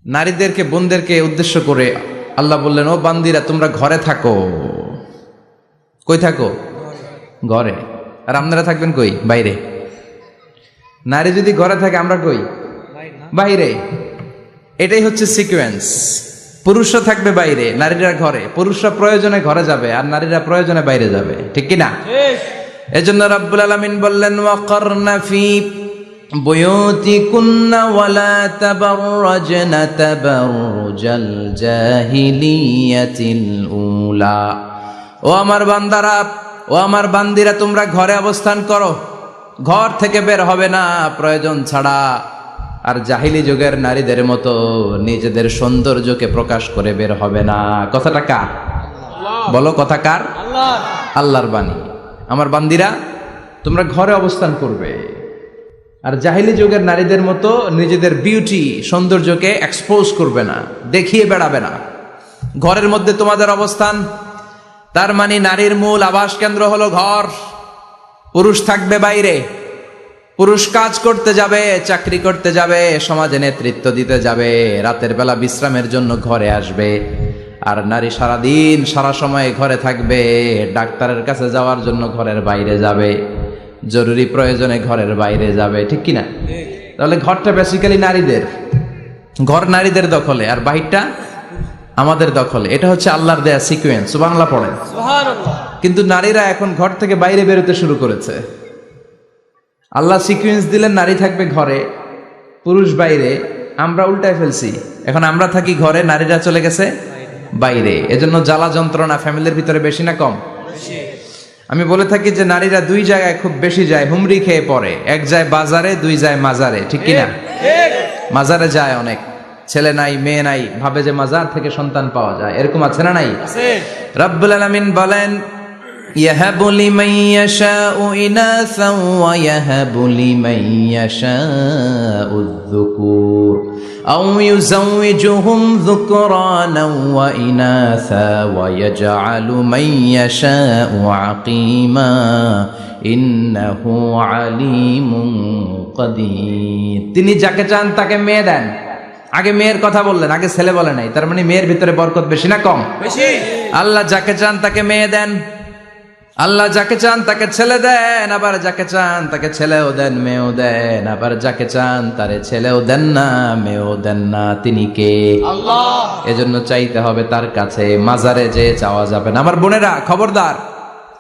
নারীদেরকে বোনদেরকে উদ্দেশ্য করে আল্লাহ বললেন, ও বান্দিরা তোমরা ঘরে থাকো। কই থাকো? ঘরে। আর আপনারা থাকবেন কই? বাইরে। নারী যদি ঘরে থাকে আমরা কই? বাইরে। এটাই হচ্ছে সিকোয়েন্স। পুরুষরা থাকবে বাইরে, নারীরা ঘরে। পুরুষরা প্রয়োজনে ঘরে যাবে আর নারীরা প্রয়োজনে বাইরে যাবে, ঠিক কিনা? এজন্য রাব্বুল আলামিন বললেন, ওয়াকারনা ফি বুয়ুতিকুন্না ওয়ালা তাবাররাজনা তাবাররুজাল জাহিলিয়াতিল উলা। ও আমার বান্দারা, ও আমার বান্দিরা, তোমরা ঘরে অবস্থান করো, ঘর থেকে বের হবে না প্রয়োজন ছাড়া। আর জাহিলি যুগের নারীদের মতো নিজেদের সৌন্দর্যকে প্রকাশ করে বের হবে না। কথাটা কার? বলো, কথা কার? আল্লাহর বাণী। আমার বান্দিরা তোমরা ঘরে অবস্থান করবে, আর জাহিলি যুগের নারীদের মতো নিজেদের বিউটি সৌন্দর্যকে এক্সপোজ করবে না, দেখিয়ে বেড়াবে না। ঘরের মধ্যে তোমাদের অবস্থান, তার মানে নারীর মূল আবাস কেন্দ্র হলো ঘর। পুরুষ থাকবে বাইরে, পুরুষ কাজ করতে যাবে, চাকরি করতে যাবে, সমাজে নেতৃত্ব দিতে যাবে, রাতের বেলা বিশ্রামের জন্য ঘরে আসবে। আর নারী সারাদিন সারা সময় ঘরে থাকবে, ডাক্তারের কাছে যাওয়ার জন্য ঘরের বাইরে যাবে, জরুরি প্রয়োজনে ঘরের বাইরে যাবে, ঠিক কিনা? তাহলে ঘরটা বেসিক্যালি নারীদের, ঘর নারীদের দখলে আর বাহিরটা আমাদের দখলে। এটা হচ্ছে আল্লাহর দেয়া সিকোয়েন্স। সুবহানাল্লাহ পড়েন। কিন্তু নারীরা এখন ঘর থেকে বাইরে বেরোতে শুরু করেছে। আল্লাহ সিকোয়েন্স দিলেন নারী থাকবে ঘরে, পুরুষ বাইরে। আমরা উল্টায় ফেলছি, এখন আমরা থাকি ঘরে, নারীরা চলে গেছে বাইরে। এজন্য জ্বালা যন্ত্রণা ফ্যামিলির ভিতরে বেশি না কম? আমি বলে থাকি যে নারীরা দুই জায়গায় খুব বেশি যায়, হুমড়ি খেয়ে পড়ে। এক যায় বাজারে, দুই যায় মাজারে, ঠিক কিনা? মাজারে যায় অনেক, ছেলে নাই মেয়ে নাই, ভাবে যে মাজার থেকে সন্তান পাওয়া যায়। এরকম আছে না নাই? রাব্বুল আলামিন বলেন, ইয়াহাবু লিমান ইয়াশাউ ইনাসা ওয়া ইয়াহাবু লিমান ইয়াশাউ যুকুর আও ইউযাওয়িজুহুম যুকরানা ওয়া ইনাসা ওয়া ইয়াজআলু মান ইয়াশাউ আকিমা ইন্নাহু আলিমুন কাদির। তিনি যাকে চান তাকে মেয়ে দেন। আগে মেয়ের কথা বললেন, আগে ছেলে বলে নাই। তার মানে মেয়ের ভিতরে বরকত বেশি না কম? বেশি। আল্লাহ যাকে চান তাকে মেয়ে দেন, আল্লাহ যাকে চান তাকে ছেলে দেন, আবার যাকে চান তাকে ছেলেও দেন মেয়েও দেন, আবার যাকে চান তারে ছেলেও দেন না মেয়েও দেন না। তিনি কে? আল্লাহ। এজন্য চাইতে হবে তার কাছে, মাজারে যে চাওয়া যাবে না। আমার বোনেরা খবরদার,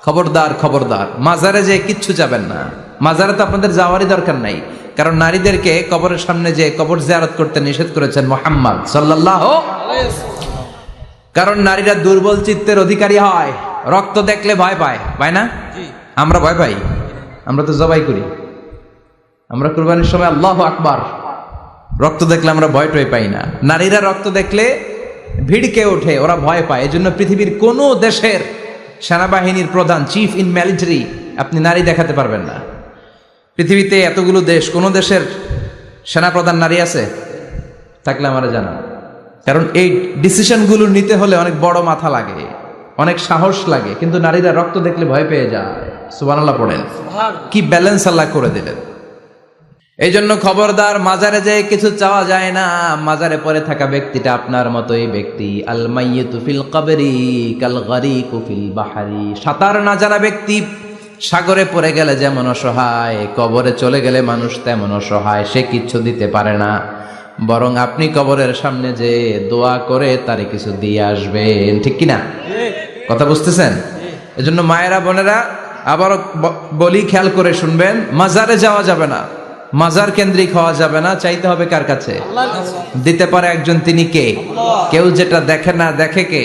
খবরদার, খবরদার, মাজারে যে কিচ্ছু যাবেন না। মাজারে তো আপনাদের যাওয়ারই দরকার নাই, কারণ নারীদেরকে কবরের সামনে যে কবর জিয়ারত করতে নিষেধ করেছেন মুহাম্মদ সাল্লাল্লাহু আলাইহি ওয়াসাল্লাম। কারণ নারীরা দুর্বল চিত্তের অধিকারী হয়, রক্ত দেখলে ভয় পায়, পায় না? আমরা ভয় পাই, আমরা তো জবাই করি, আমরা কুরবানির সময় আল্লাহু আকবার, রক্ত দেখলে আমরা ভয় টয় পাই না। নারীরা রক্ত দেখলে ভিড়কে ওঠে, ওরা ভয় পায়। এজন্য পৃথিবীর কোন দেশের সেনাবাহিনীর প্রধান, চিফ ইন মিলিটারি, আপনি নারী দেখাতে পারবেন না। পৃথিবীতে এতগুলো দেশ, কোন দেশের সেনাপ্রধান নারী আছে? থাকলে আমারে জানান। কারণ এই ডিসিশনগুলো নিতে হলে অনেক বড় মাথা লাগে, অনেক সাহস লাগে, কিন্তু নারীরা রক্ত দেখলে ভয় পেয়ে যায়। সুবহানাল্লাহ পড়েন। কি ব্যালেন্স আল্লাহ করে দিলেন। এই জন্য খবরদার, মাজারে যেয়ে কিছু চাওয়া যায় না। মাজারে পড়ে থাকা ব্যক্তিটা আপনার মতোই ব্যক্তি। আল মাইয়িতু ফিল কবরি কাল গারিকু ফিল বাহরি। সাঁতার না জানা ব্যক্তি সাগরে পড়ে গেলে যেমন অসহায়, কবরে চলে গেলে মানুষ তেমন অসহায়। সে কিচ্ছু দিতে পারে না, বরং আপনি কবরের সামনে যে দোয়া করে তারে কিছু দিয়ে আসবেন, ঠিক কিনা? কথা বুঝতেছেন? এজন্য মায়েরা বোনেরা আবারও বলি, খেয়াল করে শুনবেন, মাজারে যাওয়া যাবে না, মাজার কেন্দ্রিক হওয়া যাবে না। চাইতে হবে কার কাছে? দিতে পারে একজন, তিনি কে? কেউ যেটা দেখে না দেখে কে?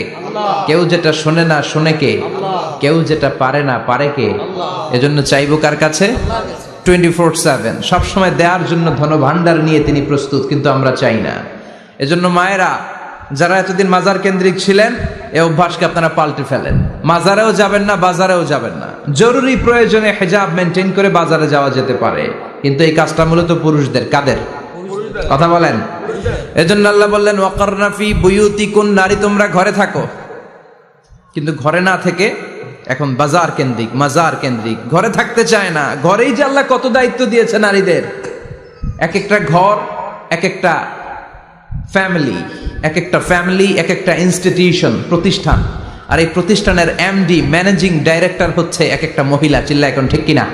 কেউ যেটা শোনে না শোনে কে? কেউ যেটা পারে না পারে কে? এজন্য চাইবো কার কাছে? 24/7 সবসময় দেওয়ার জন্য ধনভাণ্ডার নিয়ে তিনি প্রস্তুত, কিন্তু আমরা চাই না। এজন্য মায়েরা যারা এতদিন মাজার কেন্দ্রিক ছিলেন, এই অভ্যাসকে আপনারা পাল্টে ফেলেন। মাজারেও যাবেন না, বাজারেও যাবেন না। জরুরি প্রয়োজনে হিজাব মেনটেন করে বাজারে যাওয়া যেতে পারে, কিন্তু এই কাজটা মূলত পুরুষদের। কাদের কথা বলেন? এজন্য আল্লাহ বললেন, ওয়াকারনা ফি বুয়ুতিকুন, নারী তোমরা ঘরে থাকো। কিন্তু ঘরে না থেকে এখন বাজার কেন্দ্রিক, মাজার কেন্দ্রিক, ঘরে থাকতে চায় না। ঘরেই যে আল্লাহ কত দায়িত্ব দিয়েছে নারীদের। এক একটা ঘর এক একটা ফ্যামিলি, এক একটা ফ্যামিলি এক একটা ইনস্টিটিউশন, প্রতিষ্ঠান, আর এই প্রতিষ্ঠানের এমডি ম্যানেজিং ডাইরেক্টর হচ্ছে এক একটা মহিলা। চিল্লা এখন ঠিক কিনা?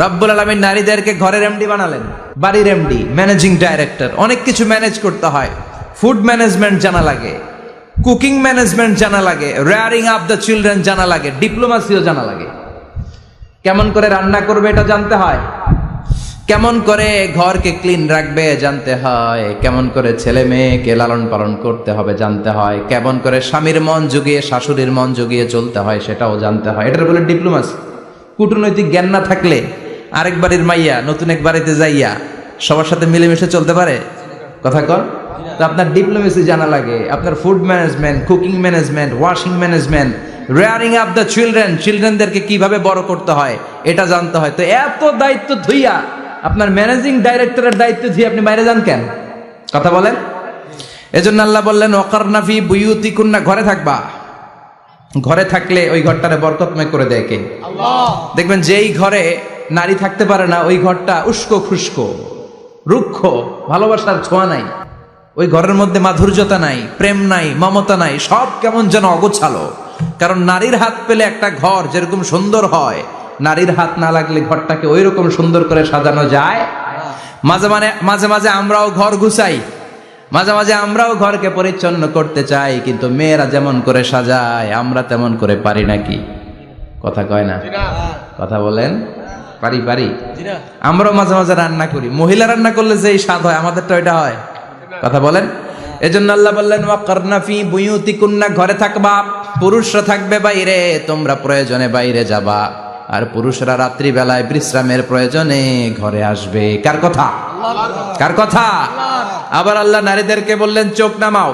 রব্বুল আলামিন নারীদেরকে ঘরের এমডি বানালেন, বাড়ির এমডি, ম্যানেজিং ডাইরেক্টর। অনেক কিছু ম্যানেজ করতে হয়, ফুড ম্যানেজমেন্ট জানা লাগে, কুকিং ম্যানেজমেন্ট জানা লাগে, রেয়ারিং আপ দ্য চিলড্রেন জানা লাগে, ডিপ্লোমাসিও জানা লাগে। কেমন করে রান্না করবে এটা জানতে হয়, কেমন করে ঘরকে ক্লিন রাখবে জানতে হয়, কেমন করে ছেলে মেয়েকে লালন পালন করতে হবে জানতে হয়, কেমন করে স্বামীর মন জুগিয়ে শাশুড়ির মন জুগিয়ে চলতে হয় সেটাও জানতে হয়। এটার বলে ডিপ্লোমাসি। কূটনৈতিক জ্ঞান না থাকলে আরেক বাড়ির মাইয়া নতুন এক বাড়িতে যাইয়া সবার সাথে মিলেমিশে চলতে পারে? কথা কর। তো আপনার ডিপ্লোমেসি জানা লাগে, আপনার food management, cooking management, washing management, rearing up the children, চিলড্রেনদেরকে কিভাবে বড় করতে হয় এটা জানতে হয়। তো এত দায়িত্ব ধুইয়া আপনার ম্যানেজিং ডাইরেক্টরের দায়িত্ব দিয়ে আপনি বাইরে যান কেন? কথা বলেন। এজন্য আল্লাহ বললেন ওয়াকারনা ফি বুয়ুতিকুন্না, ঘরে থাকবা। ঘরে থাকলে ওই ঘরটারে বরকতময় করে দেয় কে? আল্লাহ। দেখবেন যেই ঘরে নারী থাকতে পারে না ওই ঘরটা উস্কো খুস্কো, রুক্ষ, ভালোবাসার ছোঁয়া নাই, ওই ঘরের মধ্যে মাধুর্যতা নাই, প্রেম নাই, মমতা নাই, সব কেমন যেন অগোছালো। কারণ নারীর হাত পেলে একটা ঘর যেরকম সুন্দর হয়, নারীর হাত না লাগলে ঘরটাকে ওই রকম সুন্দর করে সাজানো যায়। মাঝে মাঝে আমরাও ঘর গুছাই, মাঝে মাঝে আমরাও ঘরকে পরিচ্ছন্ন করতে চাই, কিন্তু মেয়েরা যেমন করে সাজায় আমরা তেমন করে পারি নাকি? কথা কয় না? কথা বলেন। পারি। আমরাও মাঝে মাঝে রান্না করি, মহিলা রান্না করলে যেই স্বাদ হয় আমাদেরটা ওইটা হয়। কথা বলেন। এজন্য আল্লাহ বললেন ওয়াকারনা ফি বুয়ুতিকুন্না, ঘরে থাকবা। পুরুষরা থাকবে বাইরে, তোমরা প্রয়োজনে বাইরে যাবা, আর পুরুষরা রাত্রি বেলায় বিশ্রামের প্রয়োজনে ঘরে আসবে। কার কথা? কার কথা? আবার আল্লাহ নারীদেরকে বললেন চোখ নামাও,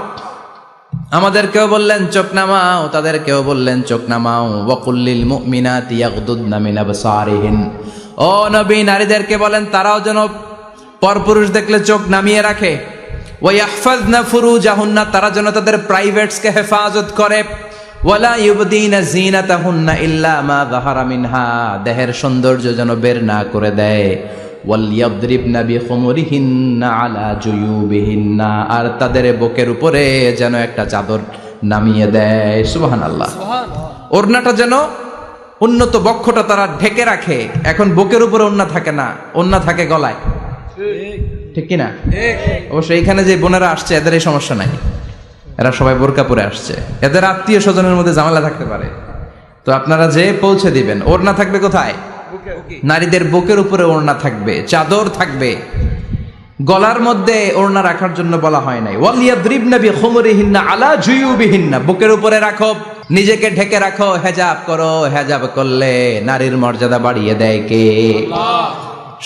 আমাদেরকেও বললেন চোখ নামাও, তাদেরকেও বললেন চোখ নামাও। ওয়াকুল্লিল মুমিনাতি ইয়াগদুদনা মিন আবসারিহিন, ও নবী নারীদেরকে বলেন তারাও যেন পরপুরুষ দেখলে চোখ নামিয়ে রাখে। ওয়া ইয়াহফাজনা ফুরুজাহুন্না, তারা যেন তাদের প্রাইভেটসকে হেফাজত করে। ওয়ালা ইউবদিনা যিনাতাহুন্না ইল্লা মা যাহারা মিনহা, দেহের সৌন্দর্য যেন বের না করে দেয়। ওয়ালিয়াদরিবনা বিখুমুরিহিন্না আলা জুয়ুবিহিন্না, আর তাদের বুকের উপরে যেন একটা চাদর নামিয়ে দেয়। সুবহানাল্লাহ। ওড়নাটা যেন উন্নত বক্ষটা তারা ঢেকে রাখে। এখন বুকের উপরে ওড়না থাকে না, ওড়না থাকে গলায়, ঠিক কিনা? অবশ্য এইখানে যে বোনেরা আসছে এদের এই সমস্যা নাই, এরা সবাই বোরকা পরে আসছে, এদের আত্মীয় স্বজনের মধ্যে ঝামেলা থাকতে পারে। তো আপনারা যে পৌঁছে দিবেন, ওড়না থাকবে কোথায়? নারীদের বুকের উপরে ওড়না থাকবে, চাদর থাকবে, গলার মধ্যে ওড়না রাখার জন্য বলা হয় নাই। ওয়ালিয়াদরিবনা বিখুমুরিহিন্না আলা জুয়ুবিহিন্না, বুকের উপরে রাখো, নিজেকে ঢেকে রাখো, হেজাব করো। হেজাব করলে নারীর মর্যাদা বাড়িয়ে দেয় কে? আল্লাহ।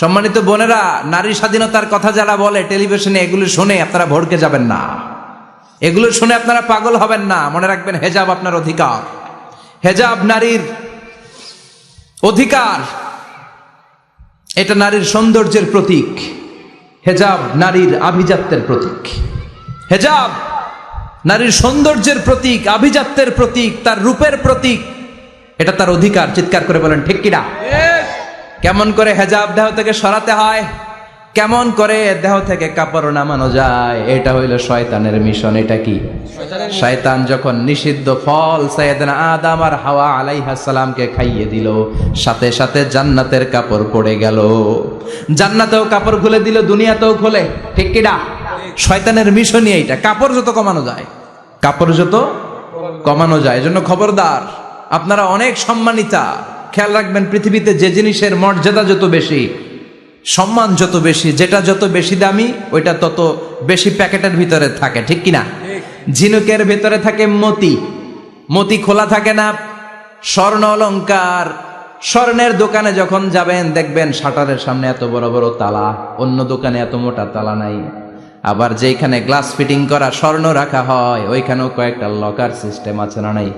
সম্মানিত বোনেরা, নারী স্বাধীনতার কথা যারা বলে টেলিভিশনে, এগুলো শুনে আপনারা ভড়কে যাবেন না, এগুলো শুনে আপনারা পাগল হবেন না। মনে রাখবেন হেজাব আপনার অধিকার, হেজাব নারীর অধিকার, এটা নারীর সৌন্দর্যের প্রতীক, হেজাব নারীর আভিজাত্যের প্রতীক, হেজাব নারীর সৌন্দর্যের প্রতীক, আভিজাত্যের প্রতীক, তার রূপের প্রতীক, এটা তার অধিকার। চিৎকার করে বলেন ঠিক কিনা? কেমন করে হেজাব দেহ থেকে সরাতে হয়, কেমন করে দেহ থেকে কাপড় নামানো যায়, এটা হইল শয়তানের মিশন। এটা কি? শয়তান যখন নিষিদ্ধ ফল সাইয়েদনা আদম আর হাওয়া আলাইহিস সালামকে খাইয়ে দিল, সাথে সাথে জান্নাতের কাপড় পড়ে গেল। জান্নাতেও কাপড় খুলে দিল, দুনিয়াতেও খোলে, ঠিক কিনা? শয়তানের মিশনই এইটা, কাপড় যত কমানো যায়, কাপড় যত কমানো যায়। এজন্য খবরদার, আপনারা অনেক সম্মানিতা, খেয়াল রাখবেন পৃথিবীতে যে জিনিসের মর্যাদা যত বেশি, সম্মান যত বেশি, যেটা যত বেশি দামি ওইটা তত বেশি প্যাকেটের ভিতরে থাকে, ঠিক কিনা? ঝিনুকের ভিতরে থাকে মতি, মতি খোলা থাকে না। স্বর্ণ অলংকার, স্বর্ণের দোকানে যখন যাবেন দেখবেন শাটারের সামনে এত বড় বড় তালা, অন্য দোকানে এত মোটা তালা নাই। আবার যেখানে গ্লাস ফিটিং করা স্বর্ণ রাখা হয় ওইখানেও কয়েকটা লকার সিস্টেম আছে না নাই?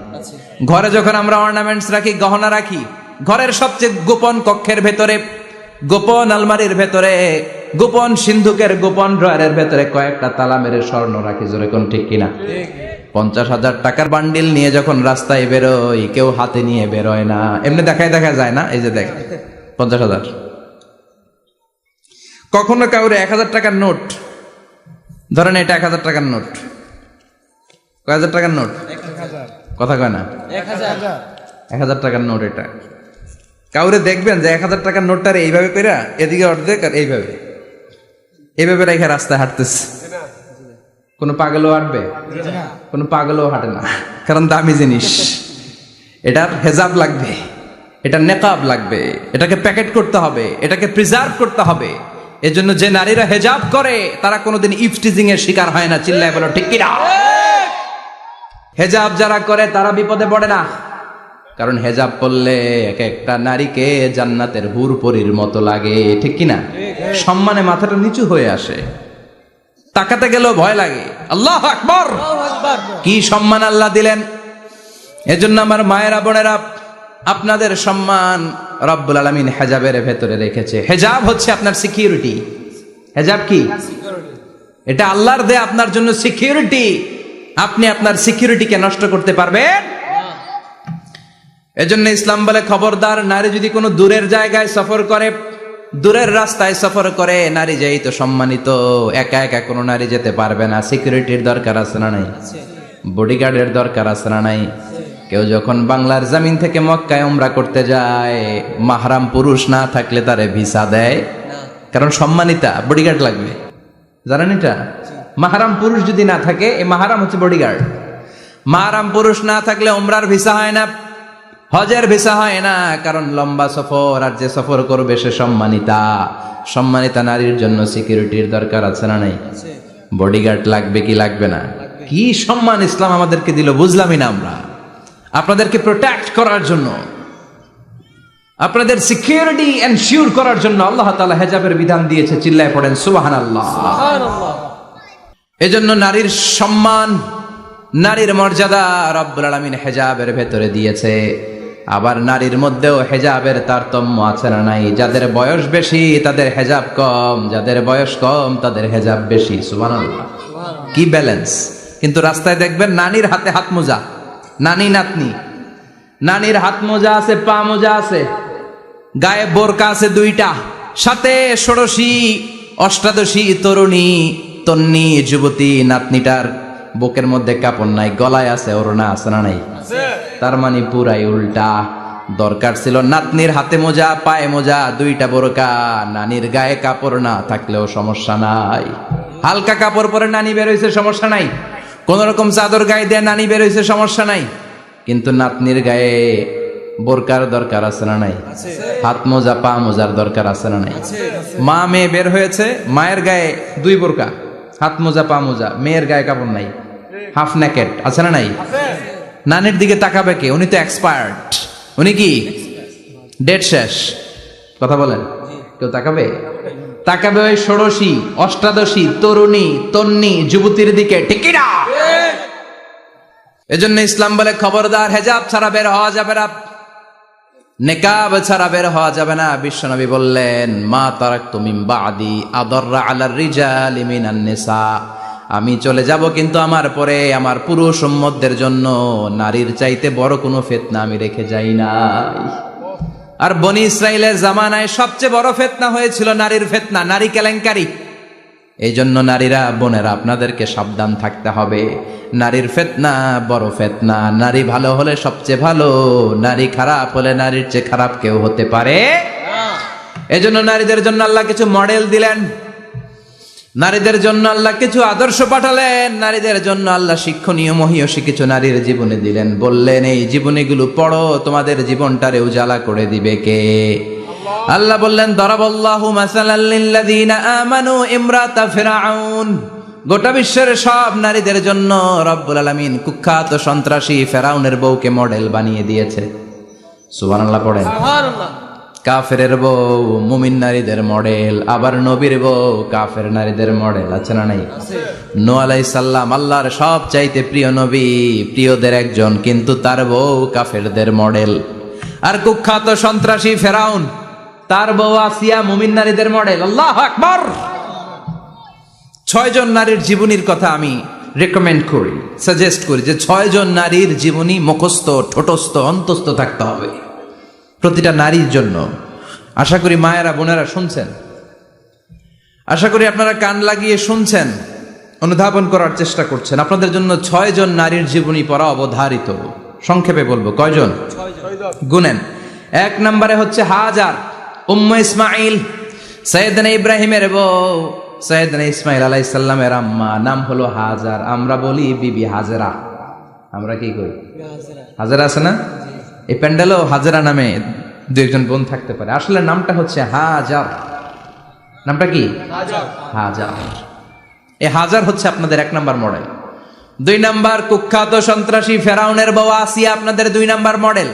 ঘরে যখন আমরা অর্নামেন্টস রাখি, গহনা রাখি, ঘরের সবচেয়ে গোপন কক্ষের ভেতরে, গোপন আলমারির ভেতরে, গোপন সিন্ধুকের গোপন ড্রয়ারের ভেতরে কয়েকটা তালা মেরে স্বর্ণ রাখি। জোরে কোন ঠিক কিনা? 50,000 টাকার বান্ডিল নিয়ে যখন রাস্তায় বেরোই, কেউ হাতে নিয়ে বেরোয় না, এমনি দেখা যায় না। এই যে দেখ 50,000, কখনো কাউরে 1,000 টাকার নোট ধরেন এটা 1000 টাকার নোট। কয় হাজার টাকার নোট? কথা কয় না, 1000 টাকার নোট। এটা কাউরে দেখবেন যে 1000 টাকার নোটটারে এইভাবে কইরা এদিকে অর্ধেক আর এইভাবে রেখে রাস্তায় হাঁটতেছে। কোনো পাগলও হাঁটবে? কোনো পাগলও হাঁটে না, কারণ দামি জিনিস। এটার হেজাব লাগবে, এটার নেকাব লাগবে, এটাকে প্যাকেট করতে হবে, এটাকে প্রিজার্ভ করতে হবে। এজন্য যে নারীরা হেজাব করে তারা কোনোদিন ইফটিজিং এর শিকার হয় না। চিল্লায় বলো ঠিক কিনা? হেজাব যারা করে তারা বিপদে পড়ে না, কারণ হেজাব পরলে এক একটা নারীকে জান্নাতের হুর পরীর মতো লাগে। ঠিক কিনা? সম্মানে মাথাটা নিচু হয়ে আসে, তাকাতে গেলেও ভয় লাগে। আল্লাহু আকবার, কি সম্মান আল্লাহ দিলেন। এজন্য আমার মায়েরা বোনেরা, আপনাদের সম্মান রব্বুল আলামিন হেজাবের ভেতরে রেখেছে। হেজাব হচ্ছে আপনার সিকিউরিটি। হেজাব কি? এটা আল্লাহর দেয়া আপনার জন্য সিকিউরিটি। আপনি আপনার সিকিউরিটিকে নষ্ট করতে পারবেন? এজন্য ইসলাম বলে খবরদার, নারী যদি কোনো দূরের জায়গায় সফর করে, দূরের রাস্তায় সফর করে, নারী যেই তো সম্মানিত, একা একা কোনো নারী যেতে পারবে না। সিকিউরিটির দরকার আছে না নাই? বডিগার্ডের দরকার আছে না নাই? কেউ যখন বাংলার জমিন থেকে মক্কায় উমরা করতে যায়, মাহরাম পুরুষ না থাকলে তারে ভিসা দেয়, কারণ সম্মানিতা, বডিগার্ড লাগবে। জানেন এটা? মাহরাম পুরুষ যদি না থাকে, এই মাহরাম হচ্ছে বডিগার্ড। মাহরাম পুরুষ না থাকলে উমরার ভিসা হয় না, হজের ভিসা হয় না, কারণ লম্বা সফর, আর যে সফর করবে সে সম্মানিতা। সম্মানিতা নারীর জন্য সিকিউরিটির দরকার আছে না নাই? বডিগার্ড লাগবে কি লাগবে না? কি সম্মান ইসলাম আমাদেরকে দিল বুঝলামই না আমরা। আপনাদেরকে প্রোটেক্ট করার জন্য, আপনাদের সিকিউরিটি এনশিওর করার জন্য আল্লাহ তাআলা হেজাবের বিধান দিয়েছে। চিল্লায় পড়েন সুবহানাল্লাহ। এজন্য নারীর সম্মান, নারীর মর্যাদা রব্বুল আলামিন হেজাবের ভেতরে দিয়েছে। আবার নারীর মধ্যেও হেজাবের তারতম্য আছে না নাই? যাদের বয়স বেশি তাদের হেজাব কম, যাদের বয়স কম তাদের হেজাব বেশি। সুবহানাল্লাহ, কি ব্যালেন্স! কিন্তু রাস্তায় দেখবেন নানির হাতে হাত মোজা, নানি নাতনি, নানির হাত মোজা আছে, পা মোজা আছে, গায়ে বোরকা আছে 2টা, সাথে ষোড়শী অষ্টাদশী তরুণী তন্নি যুবতী নাতনিটার বুকের মধ্যে কাপড় নাই, গলায় আছে ওড়না, আছে না নাই? তার মানে পুরাই উল্টা। দরকার ছিল নাতনির হাতে মোজা, পায়ে মোজা, 2টা বোরকা। নানির গায়ে কাপড় না থাকলেও সমস্যা নাই, হালকা কাপড় পরে নানি বের হইছে, সমস্যা নাই। কোন রকম চাদর গায়ে দিয়ে নানি বের হইছে, সমস্যা নাই। কিন্তু নাতনির গায়ে বোরকার দরকার আছে না নাই? হাত মোজা, পা মোজার দরকার আছে না নাই? মা মেয়ে বের হয়েছে, মায়ের গায়ে 2 বোরকা, হাত মোজা, পা মোজা, মেয়ের গায়ে কাপড় নাই, হাফ নেকেট, আছে না নাই? নানির দিকে তাকাবে কে? উনি তো এক্সপার্ট, উনি কি ডেট শেষ। কথা বলেন, কেউ তাকাবে? তাকাবে ওই ষোড়শী অষ্টাদশী তরুণী তন্নি যুবতীর দিকে। ঠিক কি না? এজন্য ইসলাম বলে খবরদার, হেজাব ছাড়া বের হওয়া যাবে না, নেকাব ছাড়া বের হওয়া যাবে না। বিশ্বনবী বললেন, মা তারাকতু মিন বাদি আদাররা আলার রিজালি মিনান নিসা, আমি চলে যাব কিন্তু আমার পরে আমার পুরুষ উম্মতদের জন্য নারীর চাইতে বড় কোনো ফিতনা আমি রেখে যাই নাই। আর বনি ইসরাইলের জামানায় সবচেয়ে বড় ফিতনা হয়েছিল নারীর ফিতনা, নারী কেলেঙ্কারি। এই জন্য নারীরা, বোনেরা, আপনাদেরকে সাবধান থাকতে হবে। নারীর ফিতনা বড় ফিতনা। নারী ভালো হলে সবচেয়ে ভালো, নারী খারাপ হলে নারীর চেয়ে খারাপ কেউ হতে পারে। এজন্য নারীদের জন্য আল্লাহ কিছু মডেল দিলেন, নারীদের জন্য আল্লাহ কিছু আদর্শ পাঠালেন, নারীদের জন্য আল্লাহ শিক্ষণীয় মহীয়সী কিছু নারীর জীবনে দিলেন। বললেন, এই জীবনীগুলো পড়ো, তোমাদের জীবনটারে উজালা করে দিবে কে? আল্লাহ বললেন, দরাবাল্লাহু মাসালাল লিল্লাযীনা আমানু ইমরাতা ফিরআউন। গোটা বিশ্বের সব নারীদের জন্য রব্বুল আলামিন কুখ্যাত সন্ত্রাসী ফেরাউনের বউকে মডেল বানিয়ে দিয়েছে। সুবহানাল্লাহ পড়েন। সুবহানাল্লাহ। কাফেরের বউ মুমিন নারীদের মডেল, আবার নবীর বউ কাফের নারীদের মডেল, আছে না নাই? নূহ আলাইহিস সালাম আল্লাহর সব চাইতে প্রিয় নবী, প্রিয়দের একজন, কিন্তু তার বউ কাফেরদের মডেল। আর কুখ্যাত সন্ত্রাসী ফেরাউন, তার বউ আসিয়া মুমিন নারীদের মডেল। আল্লাহু আকবার। 6 জন নারীর জীবনীর কথা আমি রেকমেন্ড করি, সাজেস্ট করি যে 6 জন নারীর জীবনী মুখস্থ, ঠোঁটস্থ, অন্তস্থ থাকতে হবে প্রতিটা নারীর জন্য। আশা করি মায়েরা বোনেরা শুনছেন, আশা করি আপনারা কান লাগিয়ে শুনছেন। অনুধাবন করার চেষ্টা করছেন। আপনাদের জন্য 6 জন নারীর জীবনী পড়া অবধারিত। সংক্ষেপে বলবো, কয়জন? গুনেন। 1 নম্বরে হচ্ছে হাজার, উম্মে ইসমাইল, সৈয়দনা ইব্রাহিমের বউ, সৈয়দনা ইসমাইল আলাইহিস সালামের আম্মা, নাম হলো হাজার। আমরা বলি বিবি হাজেরা। আমরা কি করি? হাজেরা আছে না? এই প্যান্ডেলও হাজেরা নামে 2-1 বোন থাকতে পারে। আসলে নামটা হচ্ছে হাজার। নামটা কি? হাজার। এই হাজার হচ্ছে আপনাদের 1 নম্বর মডেল। 2 নম্বর কুখ্যাত সন্ত্রাসী ফেরাউনের বউ আসিয়া আপনাদের 2 নম্বর মডেল।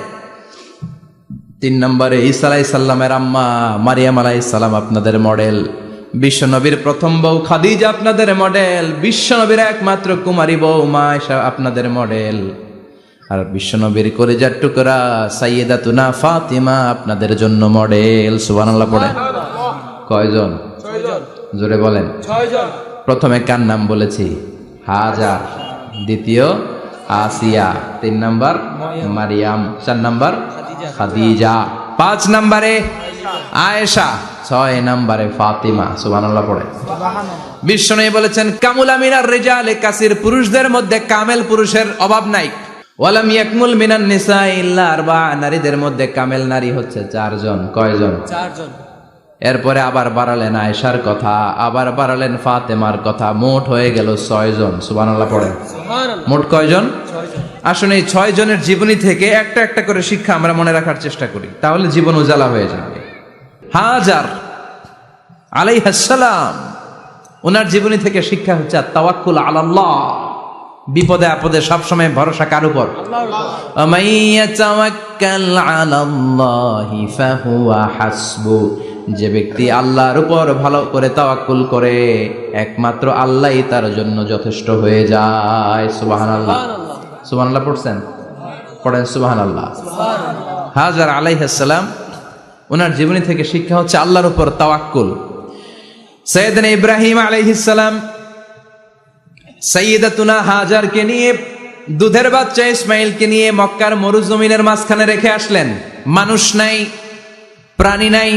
3 নম্বরে ঈসা আলাইহিস সালামের আম্মা মারিয়াম আলাইহিস সালাম আপনাদের মডেল। বিশ্ব নবীর প্রথম বউ খাদিজা আপনাদের মডেল। বিশ্ব নবীর একমাত্র কুমারী বউ মা আয়েশা আপনাদের মডেল। আর বিশ্ব নবীর কলিজার টুকরা সাইয়্যিদাতুনা ফাতিমা আপনাদের জন্য মডেল। সুবহানাল্লাহ পড়ে। কয়জন? 6 জন। জোরে বলেন। 6 জন। প্রথমে কার নাম বলেছি? হাজার। দ্বিতীয় আসিয়া। 3 নম্বর মারিয়াম। 4 নম্বর খাদিজা। 5 নম্বরে আয়েশা। 6 নম্বরে ফাতিমা। সুবহানাল্লাহ পড়ে। বিশ্বনবী বলেছেন কামুলা মিনার রিজালে কাসির, পুরুষদের মধ্যে কামেল পুরুষের অভাব নাই। ওয়ালাম ইয়াকমুল মিনান নিসা ইল্লা 4, নারীদের মধ্যে কামেল নারী হচ্ছে 4 জন। কয়জন? 4 জন। এরপরে আবার বাড়ালেন আয়েশার কথা, আবার বাড়ালেন ফাতেমার কথা, মোট হয়ে গেল 6 জন। সুবহানাল্লাহ পড়েন। সুবহানাল্লাহ। মোট কয়জন? 6 জন। আসুন এই 6 জনের জীবনী থেকে একটা একটা করে শিক্ষা আমরা মনে রাখার চেষ্টা করি, তাহলে জীবন উজালা হয়ে যাবে। হাজার আলাইহিস সালাম, ওনার জীবনী থেকে শিক্ষা হচ্ছে তাওয়াক্কুল আলাল্লাহ। বিপদে আপদে সবসময় ভরসা কার উপর? আল্লাহর উপর। আমাইয়া তাওয়াক্কাল আলাল্লাহি ফাহুয়া হাসবু, যে ব্যক্তি আল্লাহর উপর ভালো করে তাওয়াক্কুল করে একমাত্র আল্লাহই তার জন্য যথেষ্ট হয়ে যায়। সুবহানাল্লাহ। সুবহানাল্লাহ পড়ছেন? পড়েন সুবহানাল্লাহ। সুবহানাল্লাহ। হাজার আলাইহিস সালাম, ওনার জীবনী থেকে শিক্ষা হচ্ছে আল্লাহর উপর তাওয়াক্কুল। সাইয়েদনা ইব্রাহিম আলাইহিস সালাম সাইয়্যিদাতুনা হাজারকে নিয়ে, দুধের বাচ্চা ইসমাইলকে নিয়ে মক্কার মরুজমিনের মাঝখানে রেখে আসলেন। মানুষ নাই, প্রাণী নাই,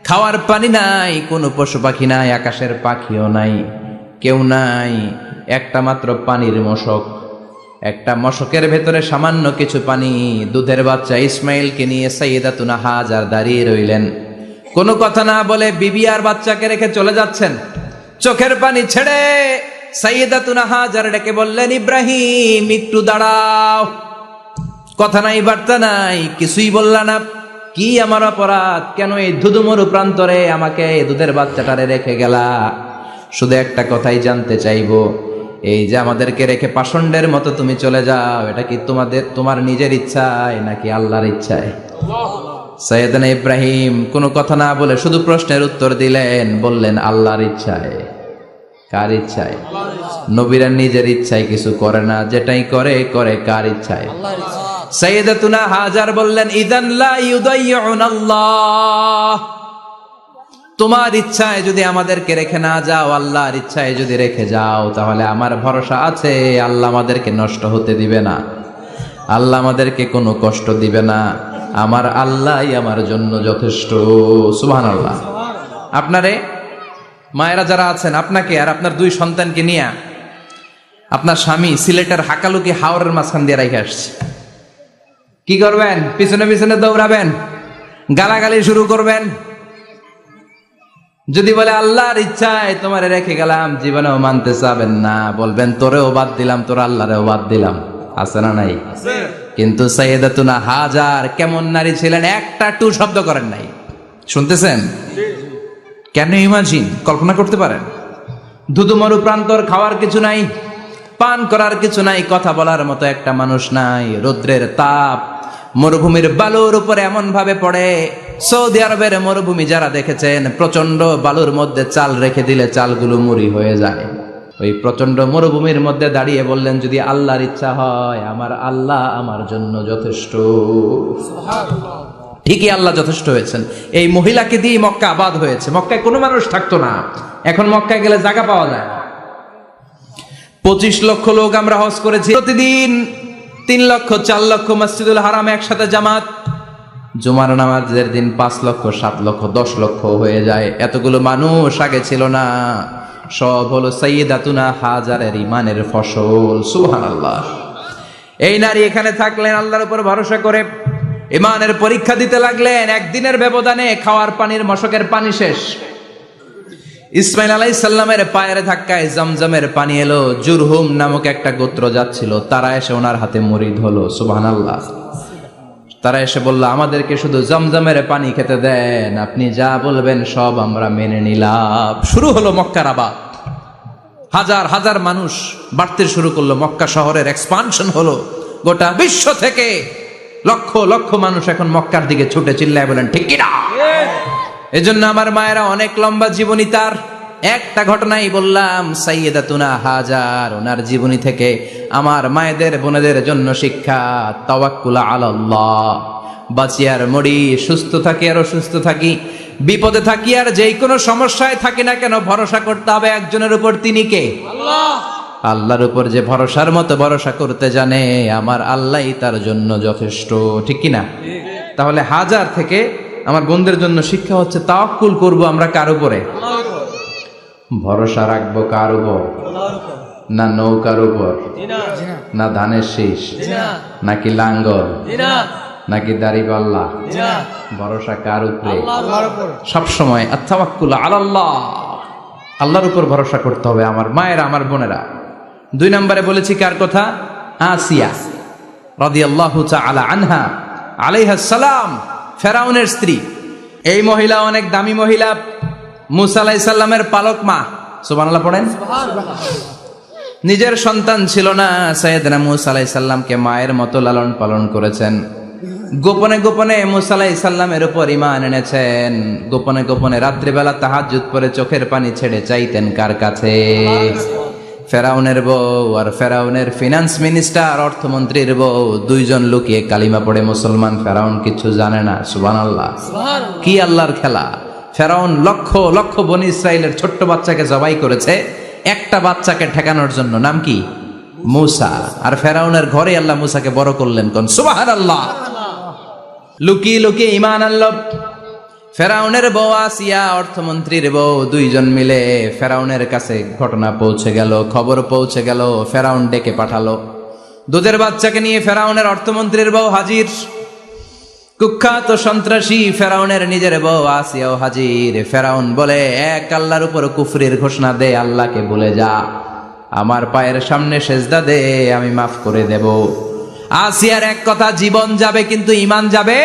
খাওয়ার পানি নাই, কোনো পশু পাখি নাই, আকাশের পাখিও নাই, কেউ নাই, একটা মাত্র পানির মশক। একটা মশকের ভেতরে সামান্য কিছু পানি। দুধের বাচ্চা ইসমাইলকে নিয়ে সাইয়্যিদাতুনা হাজার দাঁড়িয়ে রইলেন। কোনো কথা না বলে বিবি আর বাচ্চাকে রেখে চলে যাচ্ছেন। চোখের পানি ছেড়ে সাইয়্যিদাতুনা হাজার ডেকে বললেন, ইব্রাহিম একটু দাঁড়াও। কথা নাই, বার্তা নাই, কিছুই বললা না। কি আমার অপরাধ? কেন এই ধুধুমরু প্রান্তরে আমাকে দুধের বাচ্চাটারে রেখে গেলা? শুধু একটা কথাই জানতে চাইবো, এই যে আমাদেরকে রেখে পাষণ্ডের মতো তুমি চলে যাও, এটা কি তোমার নিজের ইচ্ছায় নাকি আল্লাহর ইচ্ছায়? সাইয়েদনা ইব্রাহিম কোনো কথা না বলে শুধু প্রশ্নের উত্তর দিলেন, বললেন আল্লাহর ইচ্ছায়। কার ইচ্ছায়? নবীরা নিজের ইচ্ছায় কিছু করে না, যেটাই করে করে কার ইচ্ছায়? আল্লাহর ইচ্ছা। সাইয়্যিদাতুনা হাজার বললেন, ইযান লা ইউদাইয়ুনাল্লাহ, তোমার ইচ্ছায় যদি আমাদেরকে রেখে না যাও, আল্লাহর ইচ্ছায় যদি রেখে যাও, তাহলে আমার ভরসা আছে আল্লাহ আমাদেরকে নষ্ট হতে দিবে না, আল্লাহ আমাদেরকে কোনো কষ্ট দিবে না, আমার আল্লাহই আমার জন্য যথেষ্ট। সুবহানাল্লাহ। আপনারে মায়েরা যারা আছেন, আপনাকে আর আপনার 2 সন্তানকে নিয়ে আপনার স্বামী সিলেটের হাকালুকি হাওরের মাঝখান দিয়ে রেখে আসছে। কি করবেন? পিছনে পিছনে দৌড়াবেন, গালাগালি শুরু করবেন। যদি বলে আল্লাহর ইচ্ছায় তোমারে রেখে গেলাম, জীবনেও মানতে চাবেন না, বলবেন তোরেও বাদ দিলাম, তোর আল্লাহরেও বাদ দিলাম। আছে না নাই? কিন্তু সাইয়্যিদাতুনা হাজার কেমন নারী ছিলেন? একটা টু শব্দ করেন নাই। শুনতেছেন? কেন ইমাজিন, কল্পনা করতে পারেন? ধুধুমরু প্রান্তর, খাওয়ার কিছু নাই, পান করার কিছু নাই, কথা বলার মতো একটা মানুষ নাই, রৌদ্রের তাপ মরুভূমির বালুর উপরে এমন ভাবে পড়ে। সৌদি আরবের মরুভূমি যারা দেখেছেন, প্রচন্ড বালুর মধ্যে চাল রেখে দিলে চালগুলো মুড়ি হয়ে যায়। ওই প্রচন্ড মরুভূমির মধ্যে দাঁড়িয়ে বললেন, যদি আল্লাহর ইচ্ছা হয় আমার আল্লাহ আমার জন্য যথেষ্ট। ঠিকই আল্লাহ যথেষ্ট হয়েছেন। এই মহিলাকে দিয়ে মক্কা আবাদ হয়েছে। মক্কায় কোনো মানুষ থাকতো না, এখন মক্কায় গেলে জায়গা পাওয়া যায়। 25 লক্ষ লোক আমরা হজ করেছি, প্রতিদিন 3 লক্ষ 4 লক্ষ মসজিদুল হারাম একসাথে জামাত। জুমার নামাজের দিন 5 লক্ষ 7 লক্ষ 10 লক্ষ হয়ে যায়। এতগুলো মানুষ আগে ছিল না। সব হলো সাইয়্যিদাতুনা হাজারের ইমানের ফসল। সুবহানাল্লাহ। এই নারী এখানে থাকলেন আল্লাহর উপর ভরসা করে, ইমানের পরীক্ষা দিতে লাগলেন। একদিনের ব্যবধানে খাওয়ার পানির মশকের পানি শেষ। ইসমাইল আলাইহিস সালামের পায়ের ধাক্কায় জমজমের পানি এলো। জুরহুম নামক একটা গোত্র যাচ্ছিল, তারা এসে ওনার হাতে মুরিদ হলো। সুবহানাল্লাহ। তারা এসে বলল, আমাদেরকে শুধু জমজমের পানি খেতে দেন, আপনি যা বলবেন সব আমরা মেনে নিলাম। শুরু হলো মক্কার আবাদ। হাজার হাজার মানুষ বাড়তে শুরু করলো, মক্কা শহরের এক্সপানশন হলো। গোটা বিশ্ব থেকে লক্ষ লক্ষ মানুষ এখন মক্কার দিকে ছুটে চিল্লায় বলেন ঠিক কিনা? এজন্য আমার মায়েরা অনেক লম্বা জীবনী, তার একটা ঘটনাই বললাম। সাইয়্যিদাতুনা হাজার, ওনার জীবনী থেকে আমার মায়েদের বোনেদের জন্য শিক্ষা। তাওয়াক্কুল আলাল্লাহ। বাঁচি আর মরি, সুস্থ থাকি আর অসুস্থ থাকি, বিপদে থাকি আর যেই কোনো সমস্যায় থাকি না কেন, ভরসা করতে হবে একজনের উপর। তিনি কে? আল্লাহ। আল্লাহর উপর যে ভরসার মতো ভরসা করতে জানে, আমার আল্লাহই তার জন্য যথেষ্ট। ঠিক কিনা? তাহলে হাজার থেকে আমার বোনদের জন্য শিক্ষা হচ্ছে, তাওয়াক্কুল করব আমরা কার উপরে? ভরসা রাখবো কার উপর? না নৌকার উপর, না ধানের শীষ, নাকি লাঙ্গল, নাকি দাড়িপাল্লা? ভরসা কার উপরে? সব সময় আত-তাওয়াক্কুল আলাল্লাহ, আল্লাহর উপর ভরসা করতে হবে আমার মায়েরা, আমার বোনেরা। 2 নম্বরে বলেছি কার কথা? আসিয়া রাদিয়াল্লাহু তাআলা আনহা আলাইহাস সালাম, ফেরাউনের স্ত্রী। এই মহিলা অনেক দামি মহিলা, মুসা আলাইহিস সালামের পালক মা। সুবহানাল্লাহ পড়েন। নিজের সন্তান ছিল না, সাইয়েদনা মুসা আলাইহিস সালামকে মায়ের মতো লালন পালন করেছেন। গোপনে গোপনে মুসা আলাইহিস সালামের উপর ঈমান এনেছেন। গোপনে গোপনে রাত্রিবেলা তাহাজ্জুদ পড়ে চোখের পানি ছেড়ে চাইতেন কার কাছে? ফেরাউনের বউ আর ফেরাউনের ফিনান্স মিনিস্টার, অর্থমন্ত্রীর বউ, 2 জন লুকিয়ে কালিমা পড়ে মুসলমান। ফেরাউন কিছু জানে না। সুবহানাল্লাহ। কি আল্লাহর খেলা! ফেরাউন লক্ষ লক্ষ বনি ইসরাইলের ছোট্ট বাচ্চাকে জবাই করেছে একটা বাচ্চাকে ঠেকানোর জন্য। নাম কি? মুসা। আর ফেরাউনের ঘরে আল্লাহ মুসাকে বড় করলেন। কোন? সুবহানাল্লাহ। লুকিয়ে লুকিয়ে ঈমান আনলো। ফেরাউনের বউ আসিয়া, অর্থমন্ত্রীর বউ, 2 জন মিলে ফেরাউনের কাছে ঘটনা পৌঁছে গেল, খবর পৌঁছে গেল। ফেরাউন ডেকে পাঠালো। দুধের বাচ্চাকে নিয়ে ফেরাউনের অর্থমন্ত্রীর বউ হাজির। কুখ্যাত সন্ত্রাসী ফেরাউনের নিজের বউ আসিয়াও হাজির। ফেরাউন বলে, এক আল্লাহর উপর কুফরির ঘোষণা দে, আল্লাহকে ভুলে যা, আমার পায়ের সামনে সেজদা দে, আমি মাফ করে দেব। আসিয়ার এক কথা, জীবন যাবে কিন্তু ঈমান যাবে।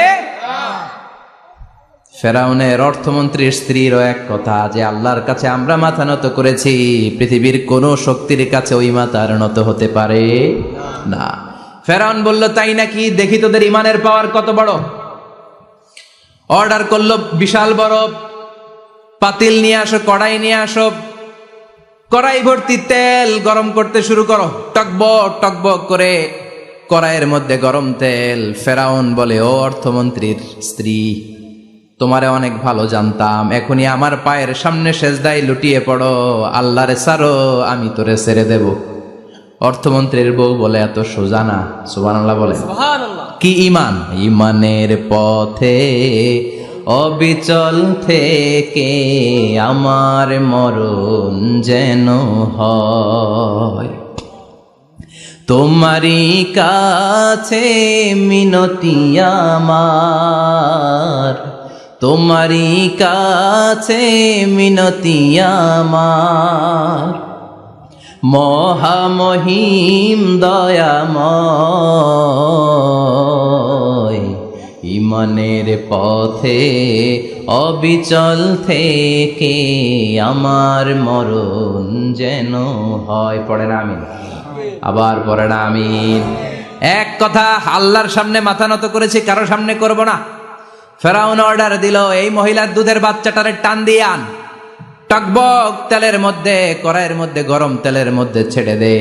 ফেরাউনের অর্থমন্ত্রীর স্ত্রীরও এক কথা, যে আল্লাহর কাছে আমরা মাথা নত করেছি, পৃথিবীর কোন শক্তির কাছে ওই মাথা আর নত হতে পারে না। ফেরাউন বলল, তাই নাকি? দেখি তোদের ঈমানের পাওয়ার কত বড়। অর্ডার করলো, বিশাল বড় পাতিল নিয়ে আসো, কড়াই নিয়ে আসো, কড়াই ভর্তি তেল গরম করতে শুরু করো। টকবক টকবক করে কড়াইয়ের মধ্যে গরম তেল। ফেরাউন বলে, ও অর্থমন্ত্রীর স্ত্রী, তোমারে অনেক ভালো জানতাম, এখনই আমার পায়ের সামনে সেজদায় লুটিয়ে পড়ো, আল্লাহরে ছাড়ো, আমি তোরে ছেড়ে দেব। অর্থমন্ত্রীর বউ বলে, এত সোজা না। সুবহানাল্লাহ বলে। কি ঈমান? ঈমানের পথে অবিচল থেকে আমার মরণ যেন হয়, তোমারই কাছে মিনতি আমার, তোমারই কাছে মিনতি আমার, মহামহিম দয়াময়, ঈমানের পথে অবিচল থেকে আমার মরণ যেন হয়। পড়েন আমিন। আবার পড়েন আমিন। এক কথা, আল্লাহর সামনে মাথা নত করেছি, কারো সামনে করব না। ফেরাউন অর্ডার দিল, এই মহিলার দুধের বাচ্চাটারে টান দিয়ে আন, টকবক তেলের মধ্যে, কড়াইয়ের মধ্যে গরম তেলের মধ্যে ছেড়ে দে।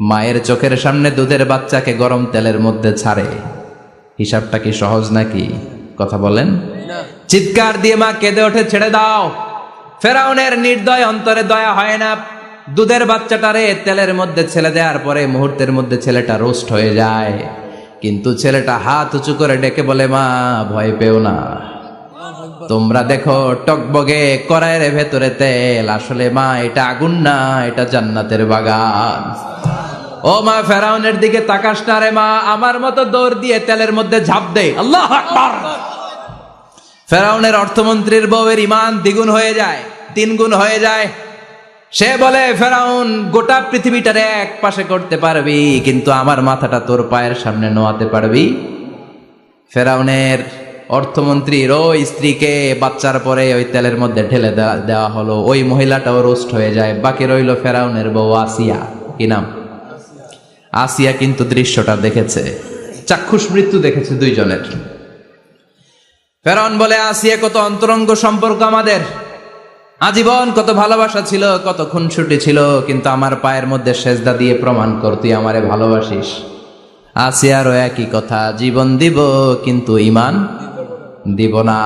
মায়ের চোখের সামনে দুধের বাচ্চাকে গরম তেলের মধ্যে ছাড়ে। হিসাবটা কি সহজ নাকি? কথা বলেন। চিৎকার দিয়ে মা কেঁদে ওঠে, ছেড়ে দাও। ফেরাউনের নির্দয় অন্তরে দয়া হয় না। দুধের বাচ্চাটারে তেলের মধ্যে ছেড়ে দেওয়ার পরে মুহূর্তের মধ্যে ছেলেটা রোস্ট হয়ে যায়। কিন্তু ছেলেটা হাত উঁচু করে ডেকে বলে, মা ভয় পেও না, তোমরা দেখো টকবগে কড়াইয়ের ভেতরে তেল, আসলে মা এটা আগুন না, এটা জান্নাতের বাগান। ও মা, ফেরাউনের দিকে তাকাস না রে মা, আমার মতো দৌড় দিয়ে তেলের মধ্যে ঝাঁপ দে। আল্লাহু আকবার। ফেরাউনের অর্থমন্ত্রীর বউয়ের ঈমান দ্বিগুণ হয়ে যায়, 3 গুণ হয়ে যায়। সে বলে, ফেরাউন গোটা পৃথিবীটারে এক পাশে করতে পারবি, কিন্তু আমার মাথাটা তোর পায়ের সামনে নোয়াতে পারবি? ফেরাউনের অর্থমন্ত্রীর ওই স্ত্রীকে বাচ্চার পরে ওই তেলের মধ্যে ঢেলে দেওয়া হলো। ওই মহিলাটাও রোস্ট হয়ে যায়। বাকি রইল ফেরাউনের বউ আসিয়া। কি নাম? আসিয়া কিন্তু দৃশ্যটা দেখেছে, চাক্ষুষ মৃত্যু দেখেছে দুইজনের। ফেরাউন বলে, আসিয়া কত অন্তরঙ্গ সম্পর্ক আমাদের, আজীবন কত ভালোবাসা ছিল, কত খুনসুটি ছিল, কিন্তু আমার পায়ের মধ্যে সেজদা দিয়ে প্রমাণ কর তুই আমারে ভালোবাসিস। আসিয়ারও একই কথা, জীবন দিব কিন্তু ঈমান দিব না।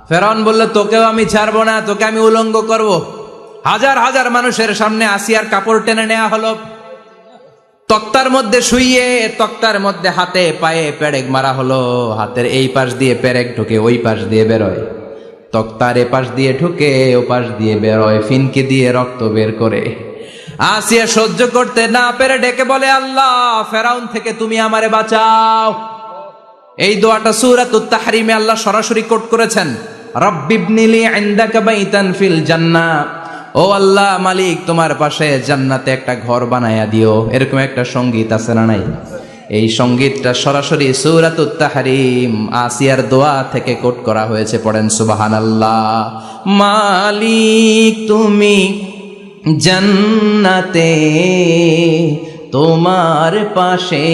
ফেরাউন বলল, তোকেও আমি ছাড়বো না, তোকে আমি উলঙ্গ করব। হাজার হাজার মানুষের সামনে আসিয়ার কাপড় টেনে নেওয়া হলো, তক্তার মধ্যে শুইয়ে তক্তার মধ্যে হাতে পায়ে পেরেক মারা হলো। হাতের এই পাশ দিয়ে পেরেক ঢুকে ওই পাশ দিয়ে বেরোয়, তক্তার এ পাশ দিয়ে ঢুকে ও পাশ দিয়ে বেরোয়, ফিনকি দিয়ে রক্ত বের করে। আসিয়া সহ্য করতে না পেরে ডেকে বলে, আল্লাহ, ফেরাউন থেকে তুমি আমারে বাঁচাও। এই দোয়াটা সূরাতুত তাহরিমে আল্লাহ সরাসরি কোট করেছেন, রব্বিবনিলি ইনদাকা বাইতান ফিল জান্নাহ। ও আল্লাহ মালিক, তোমার পাশে জান্নাতে একটা ঘর বানায়া দিও। এরকম একটা সঙ্গীত আছে না নাই? এই সঙ্গীতটা সরাসরি সূরাতুত তাহরিম আসিয়ার দোয়া থেকে কোট করা হয়েছে। পড়েন সুবহানাল্লাহ। মালিক তুমি জান্নাতে, তোমার পাশে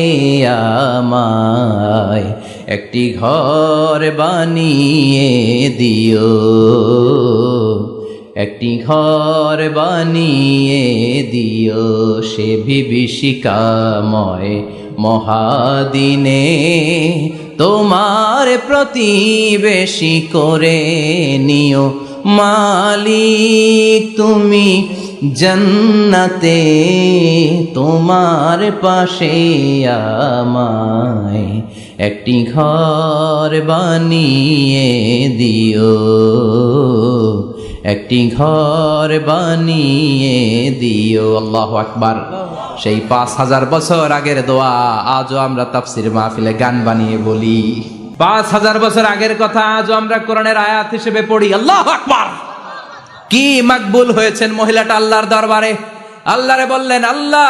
আমায় একটি ঘর বানিয়ে দিও, একটি ঘর বানিয়ে দিও, সে বিভীষিকাময় মহাদিনে তোমার প্রতিবেশী করে নিও। মালিক তুমি জান্নাতে, তোমার পাশে আমায় একটি ঘর বানিয়ে দিও, একটি ঘর বানিয়ে দিও। আল্লাহু আকবার। সেই 5000 বছর আগের দোয়া আজও আমরা তাফসীর মাহফিলে গান বানিয়ে বলি। 5000 বছর আগের কথা আজও আমরা কোরআনের আয়াত হিসেবে পড়ি। আল্লাহু আকবার। কি মাকবুল হয়েছেন মহিলাটা আল্লাহর দরবারে। আল্লাহরে বললেন, আল্লাহ,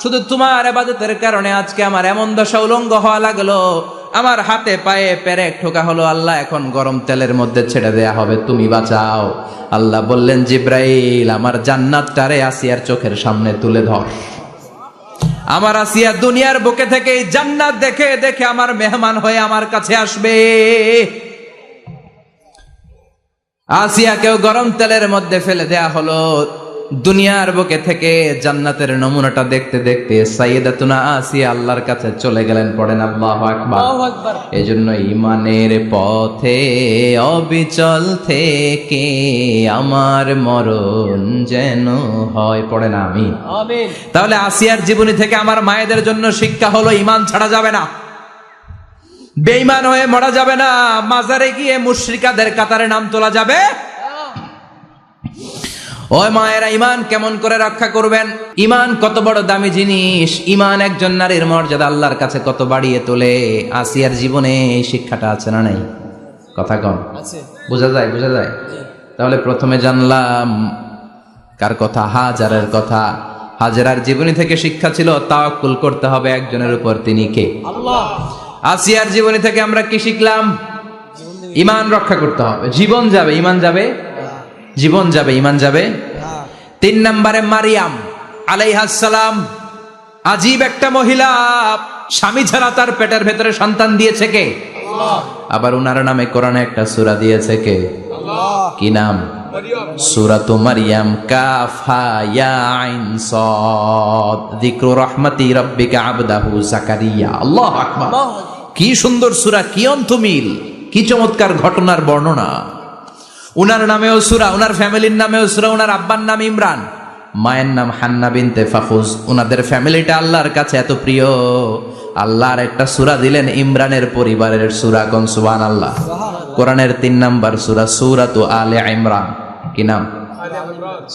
শুধু তোমার ইবাদতের কারণে আজকে আমার এমন দশা উলঙ্গ হওয়া লাগলো, আমার হাতে পায়ে পেরেক ঠোকা হলো। আল্লাহ, এখন গরম তেলের মধ্যে ছেড়ে দেয়া হবে, তুমি বাঁচাও। আল্লাহ বললেন, জিব্রাইল, আমার জান্নাতটারে আসিয়ার চোখের সামনে তুলে ধর। আমার আসিয়া দুনিয়ার বুকে থেকে জান্নাত দেখে দেখে আমার মেহমান হয়ে আমার কাছে আসবে। আসিয়াকেও গরম তেলের মধ্যে ফেলে দেয়া হলো। দুনিয়ার বুকে থেকে জান্নাতের নমুনাটা দেখতে দেখতে সাইয়েদাতুনা আসিয়া আল্লাহর কাছে চলে গেলেন। পড়েন আল্লাহু আকবার। এজন্য ঈমানের পথে অবিচল থেকে আমার মরণ যেন হয়। পড়েন আমিন। তাহলে আসিয়ার জীবনী থেকে আমার মায়েদের জন্য শিক্ষা হলো, ঈমান ছাড়া যাবে না, বেঈমান হয়ে মরা যাবে না, মাজারে গিয়ে মুশরিকাদের কাতারে নাম তোলা যাবে। ওই মায়েরা ঈমান কেমন করে রক্ষা করবেন? ঈমান কত বড় দামি জিনিস। ঈমান একজন নারীর মর্যাদা আল্লাহর কাছে কত বাড়িয়ে তোলে। আসিয়ার জীবনে এই শিক্ষাটা আছে না নাই? কথা কম আছে, বোঝা যায়? বোঝা যায়। তাহলে প্রথমে জানলাম কার কথা? হাজারের কথা। হাজারার জীবনী থেকে শিক্ষা ছিল তাওয়াক্কুল করতে হবে একজনের উপর, তিনি কে? আল্লাহ। আসিয়ার জীবনী থেকে আমরা কি শিখলাম? ঈমান রক্ষা করতে হবে। জীবন যাবে, ঈমান যাবে, জীবন যাবে, ঈমান যাবে। 3 নম্বরে মারিয়াম আলাইহাস সালাম, আজীব একটা মহিলা, স্বামী ছাড়া তার পেটের ভেতরে সন্তান দিয়েছে কে? আল্লাহ। আবার উনার নামে কোরআনে একটা সূরা দিয়েছে কে? আল্লাহ। কি নাম? সূরাতু মারইয়াম। কাফ হা ইয়া আইন সাদ, যিকরু রাহমাতি রাব্বিকা আবদাহু যাকারিয়া। আল্লাহু আকবার। কি সুন্দর সূরা, কি অন্তমিল, কি চমৎকার ঘটনার বর্ণনা। উনার নামেও সূরা, উনার ফ্যামিলির নামেও সূরা। উনার আব্বার নাম ইমরান, মায়ের নাম হান্না বিনতে ফাফুজ। উনাদের ফ্যামিলিটা আল্লাহর কাছে এত প্রিয়, আল্লাহর একটা সূরা দিলেন ইমরানের পরিবারের সূরা। কোন সুবহানাল্লাহ। কোরআনের 3 নাম্বার সূরা সূরাতু আলে ইমরান। কি নাম?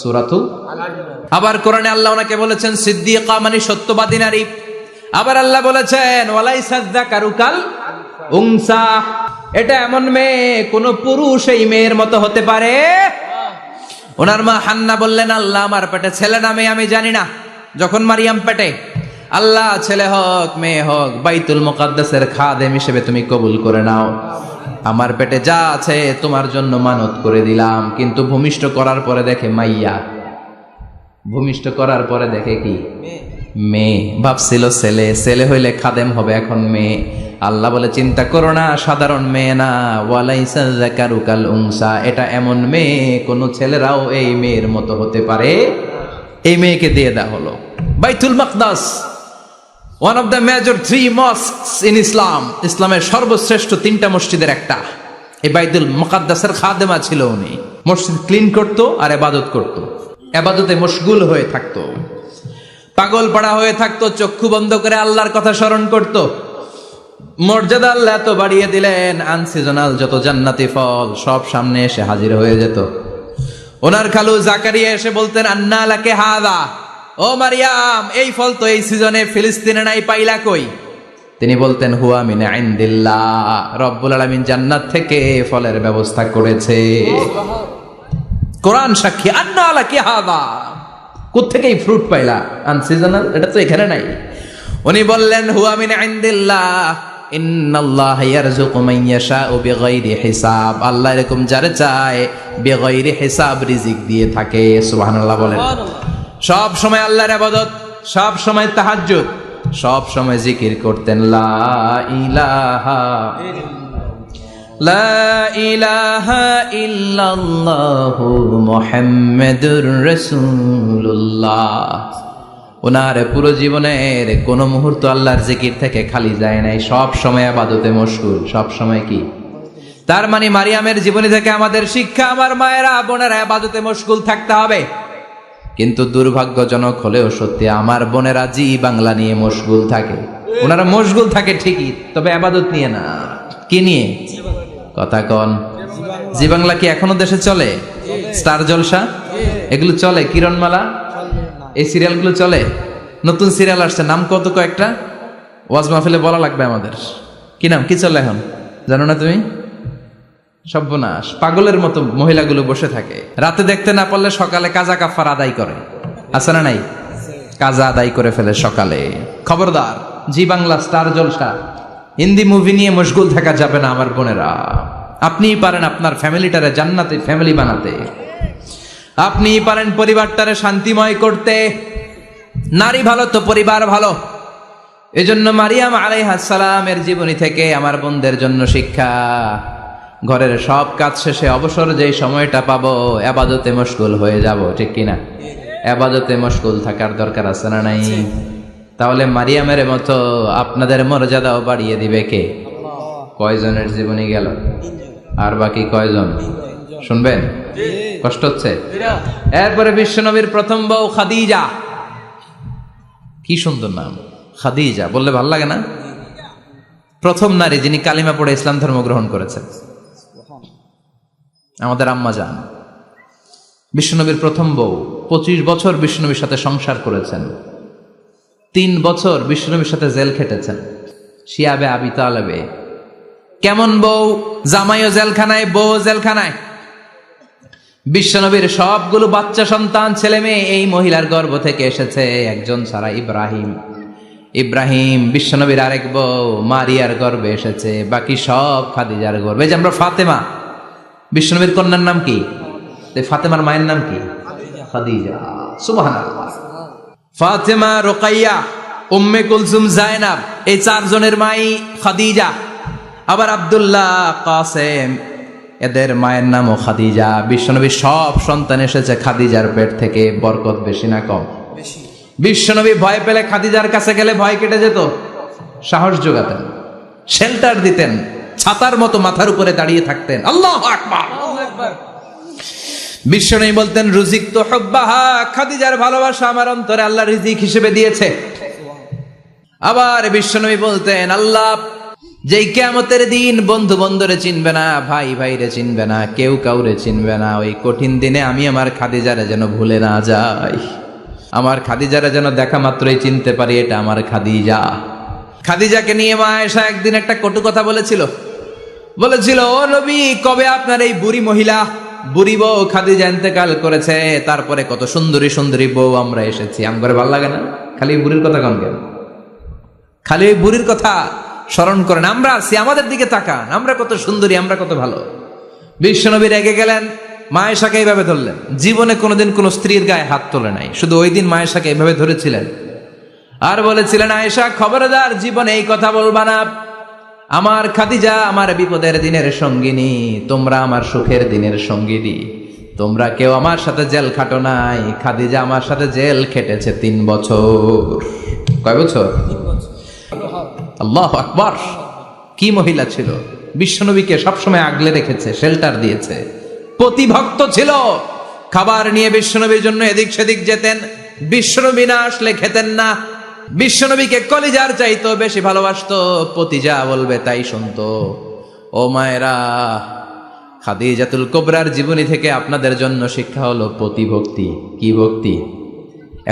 সূরাতু। আবার কোরআনে আল্লাহ ওনাকে বলেছেন সিদ্দিকা, মানে সত্যবাদী নারী। আবার আল্লাহ বলেছেন ওয়ালাইসা যাকারু কাল উনসা, এটা এমন মেয়ে কোন পুরুষ এই মেয়ের মতো হতে পারে? ওনার মা হান্না বললেন, আল্লাহ আমার পেটে ছেলে না মেয়ে আমি জানি না। যখন মারিয়াম পেটে, আল্লাহ ছেলে হোক মেয়ে হোক বাইতুল মুকাদ্দাসের খাদেম হিসেবে তুমি কবুল করে নাও। আমার পেটে যা আছে তোমার জন্য মানত করে দিলাম। কিন্তু ভূমিষ্ঠ করার পরে দেখে মাইয়া, ভূমিষ্ঠ করার পরে দেখে কি? মেয়ে। ভাবছিল ছেলে, ছেলে হইলে খাদেম হবে, এখন মেয়ে। আল্লাহ বলে চিন্তা করো না, সাধারণ মেয়ে না। ওয়ালাইসা যাকারু কাল উনসা, এটা এমন মেয়ে কোন ছেলেরাও এই মেয়ের মতো হতে পারে। এই মেয়েকে দিয়ে দেওয়া হলো Baitul Maqdis, one of the major 3 mosques in Islam. ইসলামের সর্বশ্রেষ্ঠ 3টা মসজিদের একটা। এই বাইতুল মুকাদ্দাসের খাদেমা ছিল উনি। মসজিদ ক্লিন করত আর ইবাদত করত, ইবাদতে মশগুল হয়ে থাকতো, পাগল পাড়া হয়ে থাকতো, চক্ষু বন্ধ করে আল্লাহর কথা স্মরণ করত। মর্যাদা আল্লাহ এত বাড়িয়ে দিলেন, আনসিজনাল যত জান্নাতি ফল সব সামনে এসে হাজির হয়ে যেত। ওনার খালু জাকারিয়া এসে বলতেন আন্না লাকে হাদা, ও মারিয়াম এই ফল তো এই সিজনে ফিলিস্তিনে নাই, পাইলা কই? তিনি বলতেন হুয়া মিন ইনদিল্লাহ, রব্বুল আলামিন জান্নাত থেকে ফলের ব্যবস্থা করেছে। কোরআন সাক্ষী, আন্না লাকে হাদা, কোত্থেকে এই ফ্রুট পাইলা? আনসিজনাল, এটা তো এখানে নাই। উনি বললেন হুয়া মিন ইনদিল্লাহ, ইন্নাল্লাহ ইয়ারযুকু মান ইয়াশাউ বিগাইরি হিসাব, আল্লাহ এরকম যারে চায় বিগাইরি হিসাব রিজিক দিয়ে থাকে। সুবহানাল্লাহ বলেন। সব সময় আল্লাহর ইবাদত, সব সময় তাহাজ্জুদ, সব সময় জিকির করতেন লা ইলাহা লা ইলাহা ইল্লাল্লাহু মুহাম্মাদুর রাসূলুল্লাহ। ওনার পুরো জীবনের কোন মুহূর্ত আল্লাহর জিকির থেকে খালি যায় নাই, সব সময় ইবাদতে মশগুল, সব সময় কি? তার মানে মারিয়ামের জীবনী থেকে আমাদের শিক্ষা, আমার মায়েরা বোনেরা ইবাদতে মশগুল থাকতে হবে। কিন্তু দুর্ভাগ্যজনক হলেও সত্যি, আমার বোনেরা জি বাংলা নিয়ে মশগুল থাকে। ওনারা মশগুল থাকে ঠিকই, তবে ইবাদত নিয়ে না। কি নিয়ে? কথা কন। জি বাংলা কি এখনো দেশে চলে? স্টার জলসা এগুলো চলে, কিরণমালা এই সিরিয়ালগুলো চলে। নতুন সিরিয়াল আসছে, নাম কত কয়েকটা, ওয়াজ মাহফিলে বলা লাগবে আমাদের। কি নাম, কি চলে এখন জানো না তুমি? সর্বনাশ, পাগলের মতো মহিলাগুলো বসে থাকে, রাতে দেখতে না পারলে সকালে কাজা কাফার আদায় করে। আছে না নাই? কাজা আদায় করে ফেলে সকালে। খবরদার, জি বাংলা, স্টার জলসা, হিন্দি মুভি নিয়ে মশগুল থাকা যাবে না আমার বোনেরা। আপনিই পারেন আপনার ফ্যামিলিটারে জান্নাতে ফ্যামিলি বানাতে, আপনিই পারেন পরিবারটারে শান্তিময় করতে। নারী ভালো তো পরিবার ভালো। এজন্য মারিয়াম আলাইহিস সালামের জীবনী থেকে আমার বোনদের জন্য শিক্ষা, ঘরের সব কাজ শেষে অবসর যেই সময়টা পাবো ইবাদতে মশগুল হয়ে যাব, ঠিক কিনা? ইবাদতে মশগুল থাকার দরকার আছে না নাই? তাহলে মারিয়ামের মতো আপনাদের মর্যাদাও বাড়িয়ে দিবে কে? কয়জনের জীবনী গেল? আর বাকি কয়জন শুনবেন? কষ্ট হচ্ছে? এরপরে বিশ্বনবীর প্রথম বউ খাদিজা। কি সুন্দর নাম, খাদিজা বললে ভালো লাগে না? প্রথম নারী যিনি কালিমা পড়ে ইসলাম ধর্ম গ্রহণ করেছেন, আমাদের আম্মা জান। বিশ্বনবীর প্রথম বউ, 25 বছর বিশ্বনবীর সাথে সংসার করেছেন, 3 বছর বিশ্বনবীর সাথে জেল খেটেছেন, শিয়াবে আবি তালেবে। কেমন বউ? জামাইও জেলখানায়, বউ জেলখানায়। বিশ্বনবীর সবগুলো বাচ্চা সন্তান ছেলে মেয়ে এই মহিলার গর্ভ থেকে এসেছে, একজন ছাড়া, ইব্রাহিম। ইব্রাহিম বিশ্বনবীর আরেক বউ মারিয়ার গর্ভে এসেছে, বাকি সব খাদিজার গর্ভে। যে আমরা ফাতেমা, বিশ্বনবীর কন্যার নাম কি? ফাতেমার মায়ের নাম কি? খাদিজা। সুবহানাল্লাহ। ফাতেমা, রোকাইয়া, উম্মে কুলসুম, জায়নাব, এই 4 জনের মাই খাদিজা। আবার আব্দুল্লাহ, কাসেম, এদের মায়ের নামও খাদিজা। বিশ্বনবীর সব সন্তান এসেছে খাদিজার পেট থেকে। বরকত বেশি না কম? বিশ্বনবী ভয় পেলে খাদিজার কাছে গেলে ভয় কেটে যেত, সাহস যোগাতেন, শেল্টার দিতেন, ছাতার মতো মাথার উপরে দাঁড়িয়ে থাকতেন। আল্লাহু আকবার। বিশ্বনবী বলতেন রুজিক তো হুব্বাহা, খাদিজার ভালোবাসা আমার অন্তরে আল্লাহ রিজিক হিসেবে দিয়েছে। আবার বিশ্বনবী বলতেন আল্লাহ যেই কিয়ামতের দিন বন্ধু বন্ধুরে চিনবে না, ভাই ভাইরে চিনবে না, কেউ কাউরে চিনবে না, ওই কঠিন দিনে আমি আমার খাদিজারে যেন ভুলে না যাই, আমার খাদিজারে যেন দেখা মাত্রই চিনতে পারি এটা আমার খাদিজা। খাদিজাকে নিয়ে মা আয়েশা একদিন একটা কটু কথা বলেছিল, ও নবী, কবে আপনার এই বুড়ি মহিলা, বুড়ি বউ খাদিজা ইন্তেকাল করেছে, তারপরে কত সুন্দরী সুন্দরী বউ আমরা এসেছি, আমার ভালো লাগে না? খালি বুড়ির কথা কন কেন? খালি ওই বুড়ির কথা স্মরণ করেন, আমরা আছি, আমাদের দিকে তাকান, আমরা কত সুন্দরী, আমরা কত ভালো। বিশ্বনবী রেগে গেলেন, মা আয়েশাকে এইভাবে ধরলেন। জীবনে কোনোদিন কোনো স্ত্রীর গায়ে হাত তোলে নাই, শুধু ওই দিন মা আয়েশাকে এইভাবে ধরেছিলেন আর বলেছিলেন, আয়েশা খবরদার, জীবনে এই কথা বলবা না, আমার খাদিজা আমার বিপদের দিনের সঙ্গিনী, তোমরা আমার সুখের দিনের সঙ্গিনী, তোমরা কেউ আমার সাথে জেল খাটো নাই, খাদিজা আমার সাথে জেল খেটেছে 3 বছর। কয় বছর? আল্লাহু আকবার! কি মহিলা ছিল, বিশ্বনবীকে সবসময় আগলে রেখেছে, শেল্টার দিয়েছে, প্রতিভক্ত ছিল। খাবার নিয়ে বিশ্বনবীর জন্য এদিক সেদিক যেতেন, বিশ্বনবী না আসলে খেতেন না, বিশ্বনবীকে কলিজার চাইতো বেশি ভালোবাসতো, পতি যা বলবে তাই শুনতো। ও মায়েরা, খাদিজাতুল কুবরার জীবনী থেকে আপনাদের জন্য শিক্ষা হলো প্রতিভক্তি। কি ভক্তি?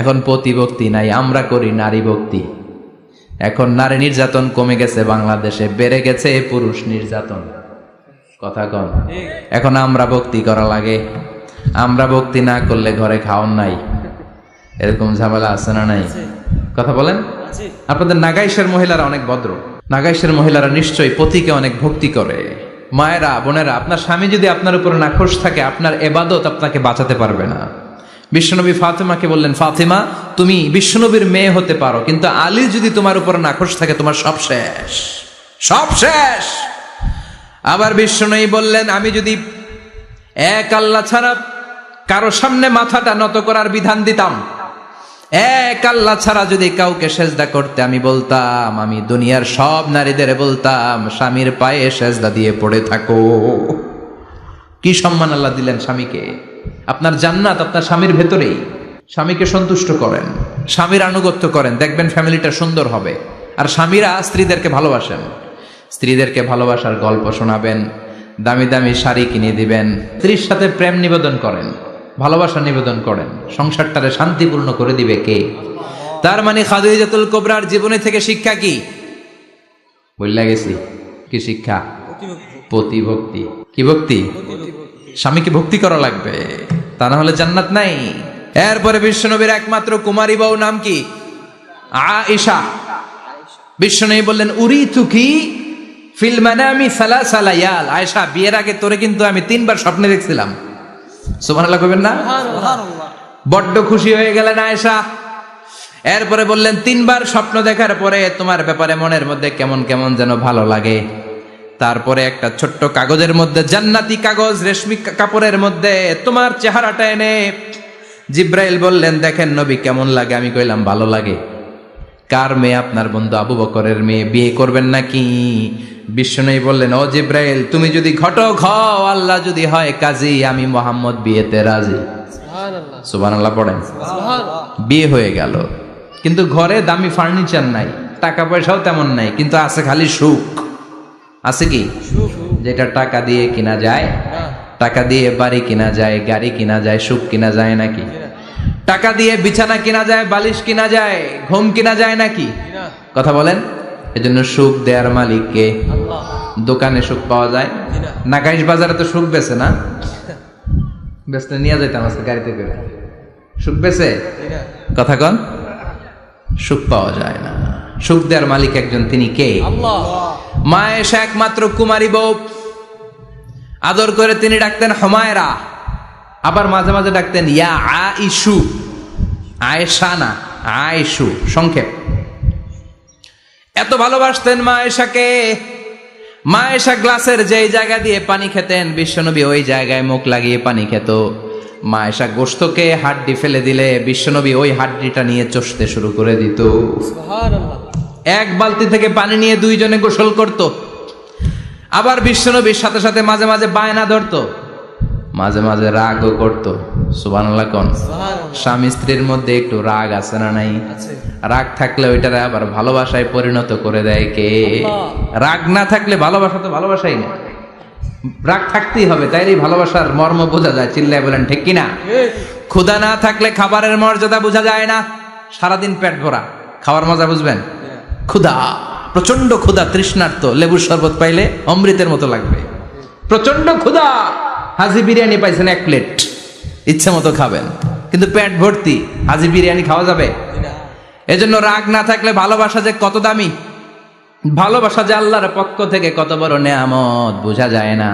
এখন প্রতিভক্তি নাই, আমরা করি নারী ভক্তি। এখন নারী নির্যাতন কমে গেছে বাংলাদেশে, বেড়ে গেছে পুরুষ নির্যাতন। কথা কন। এখন আমরা ভক্তি করা লাগে, আমরা ভক্তি না করলে ঘরে খাওয়ান নাই, এরকম ঝামেলা আছে না নাই? কথা বলেন। আপনাদের নাগাইশের মহিলারা অনেক ভদ্র, নাগাইশের মহিলারা নিশ্চয়ই পতিকে অনেক ভক্তি করে। মায়েরা, বোনেরা, আপনার স্বামী যদি আপনার উপর নাখোশ থাকে, আপনার এবাদত আপনাকে বাঁচাতে পারবে না। বিশ্বনবী ফাতেমাকে বললেন, ফাতেমা, তুমি বিশ্বনবীর মেয়ে হতে পারো, কিন্তু আলী যদি তোমার উপর নাখোশ থাকে, তোমার সব শেষ, সব শেষ। আবার বিশ্বনবী বললেন, আমি যদি এক আল্লাহ ছাড়া কারো সামনে মাথাটা নত করার বিধান দিতাম, এক আল্লাহ ছাড়া যদি কাউকে সেজদা করতে আমি বলতাম, আমি দুনিয়ার সব নারীদের বলতাম স্বামীর পায়ে সেজদা দিয়ে পড়ে থাকো। কি সম্মান আল্লাহ দিলেন স্বামীকে! আপনার জান্নাত আপনার স্বামীর ভেতরেই। স্বামীকে সন্তুষ্ট করেন, স্বামীর আনুগত্য করেন, দেখবেন ফ্যামিলিটা সুন্দর হবে। আর স্বামীরা স্ত্রীদেরকে ভালোবাসেন, স্ত্রীদেরকে ভালোবাসার গল্প শোনাবেন, দামি দামি শাড়ি কিনে দিবেন, স্ত্রীর সাথে প্রেম নিবেদন করেন, ভালোবাসা নিবেদন করেন, সংসারটারে শান্তিপূর্ণ করে দিবে কে? তার মানে খাদিজাতুল কুবরার জীবনী থেকে শিক্ষা কি? বললা গেছি, কি শিক্ষা? প্রতিভক্তি। কি ভক্তি? স্বামীকে ভক্তি করা লাগবে, তা না হলে জান্নাত নাই। এরপরে বিশ্বনবীর একমাত্র কুমারী বউ নাম কি? আয়েশা। বিশ্বনবী বললেন, উরিতুকি ফিল মানামি সালাসা লায়াল। আয়েশা, বিয়ের আগে তোরে কিন্তু আমি 3 বার স্বপ্নে দেখছিলাম। সুবহানাল্লাহ কইবেন না? বড্ড খুশি হয়ে গেলেন আয়েশা। এরপরে বললেন, 3 বার স্বপ্ন দেখার পরে তোমার ব্যাপারে মনের মধ্যে কেমন কেমন যেন ভালো লাগে। তারপরে একটা ছোট্ট কাগজের মধ্যে, জান্নাতি কাগজ, রেশমি কাপড়ের মধ্যে তোমার চেহারাটা এনে জিব্রাইল বললেন, দেখেন নবী কেমন লাগে? আমি কইলাম, ভালো লাগে। কার মেয়ে? আপনার বন্ধু আবু বকরের মেয়ে, বিয়ে করবেন নাকি? বিশ্বনবী বললেন, ও জিব্রাইল, তুমি যদি ঘটক হও, আল্লাহ যদি হয় কাজী, আমি মুহাম্মদ বিয়েতে রাজি। সুবহানাল্লাহ পড়েন। বিয়ে হয়ে গেল, কিন্তু ঘরে দামি ফার্নিচার নাই, টাকা পয়সাও তেমন নাই, কিন্তু আছে খালি সুখ। আছে কি? যেটা টাকা দিয়ে কিনা যায়, টাকা দিয়ে বাড়ি কিনা যায়, গাড়ি কিনা যায়, সুখ কিনা যায় নাকি? টাকা দিয়ে বিছানা কিনা যায়, বালিশ কিনা যায়, ঘুম কিনা যায় নাকি? কথা বলেন। এজন্য সুখ দেয়ার মালিক কে? দোকানে সুখ পাওয়া যায়? নাগাইশ বাজারে তো সুখ বেছে না, বেচতে নিয়ে যাইতাম আজকে গাড়িতে করে। সুখ বেছে? কথা কন। সুখ পাওয়া যায় না। সুখ দেয়ার মালিক একজন, তিনি কে? মা আয়েশা একমাত্র কুমারী বউ, আদর করে তিনি ডাকতেন হুমায়রা, আবার মাঝে মাঝে ডাকতেন ইয়া আইশু। আয়েশা না, আয়েশু, সংক্ষেপ। এত ভালোবাসতেন মা আয়েশাকে। মা আয়েশা গ্লাসের যেই জায়গা দিয়ে পানি খেতেন, বিশ্বনবী ওই জায়গায় মুখ লাগিয়ে পানি খেত। মা আয়েশা গোশতকে হাড্ডি ফেলে দিলে বিশ্বনবী ওই হাড্ডিটা নিয়ে চষতে শুরু করে দিত। সুবহানাল্লাহ। এক বালতি থেকে পানি নিয়ে 2 জনে গোসল করত। আবার বিশ্বনবীর সাথে সাথে মাঝে মাঝে বায়না ধরতো, মাঝে মাঝে রাগও করতো। সুবহানাল্লাহ কোন। স্বামী স্ত্রীর মধ্যে একটু রাগ আছে না নাই? রাগ থাকলে ওইটারে আবার ভালোবাসায় পরিণত করে দেয় কে? রাগ না থাকলে ভালোবাসা তো ভালোবাসাই না, রাগ থাকতেই হবে, তাই এই ভালোবাসার মর্ম বোঝা যায়। চিল্লায় বলেন ঠিক কিনা? ক্ষুধা না থাকলে খাবারের মর্যাদা বোঝা যায় না। সারাদিন পেট ভরা, খাওয়ার মজা বুঝবেন? ক্ষুধা, প্রচন্ড ক্ষুধা, তৃষ্ণার্ত, লেবুর শরবত পাইলে অমৃতের মতো লাগবে। প্রচন্ড ক্ষুধা, হাজি বিরিয়ানি পাইছেন 1 প্লেট, ইচ্ছে মতো খাবেন, কিন্তু পেট ভর্তি, হাজি বিরিয়ানি খাওয়া যাবে? এজন্য রাগ না থাকলে ভালোবাসা যে কত দামি, ভালোবাসা যে আল্লাহর পক্ষ থেকে কত বড় নেয়ামত বোঝা যায় না।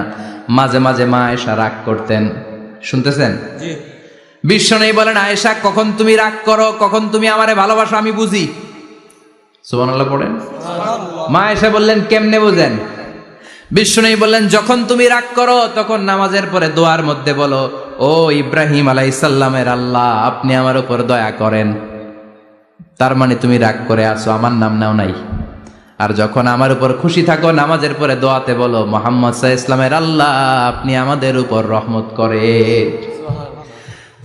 মাঝে মাঝে মা আয়েশা রাগ করতেন, শুনতেছেন? বিশ্বনবী বলেন, আয়েশা কখন তুমি রাগ করো, কখন তুমি আমারে ভালোবাসো আমি বুঝি। সুবহানাল্লাহ পড়েন। মা আয়েশা বললেন, কেমনে বুঝেন? বিশ্বনবী বললেন, যখন তুমি রাগ করো তখন নামাজের পরে দোয়ার মধ্যে বলো, ও ইব্রাহিম আলাইহিস সালামের আল্লাহ, আপনি আমার উপর দয়া করেন। তার মানে তুমি রাগ করে আছো, আমার নাম নাও নাই। আর যখন আমার উপর খুশি থাকো নামাজের পরে দোয়াতে বলো, মুহাম্মদ সাল্লাল্লাহু আলাইহি ওয়াসাল্লামের আল্লাহ, আপনি আমাদের উপর রহমত করে।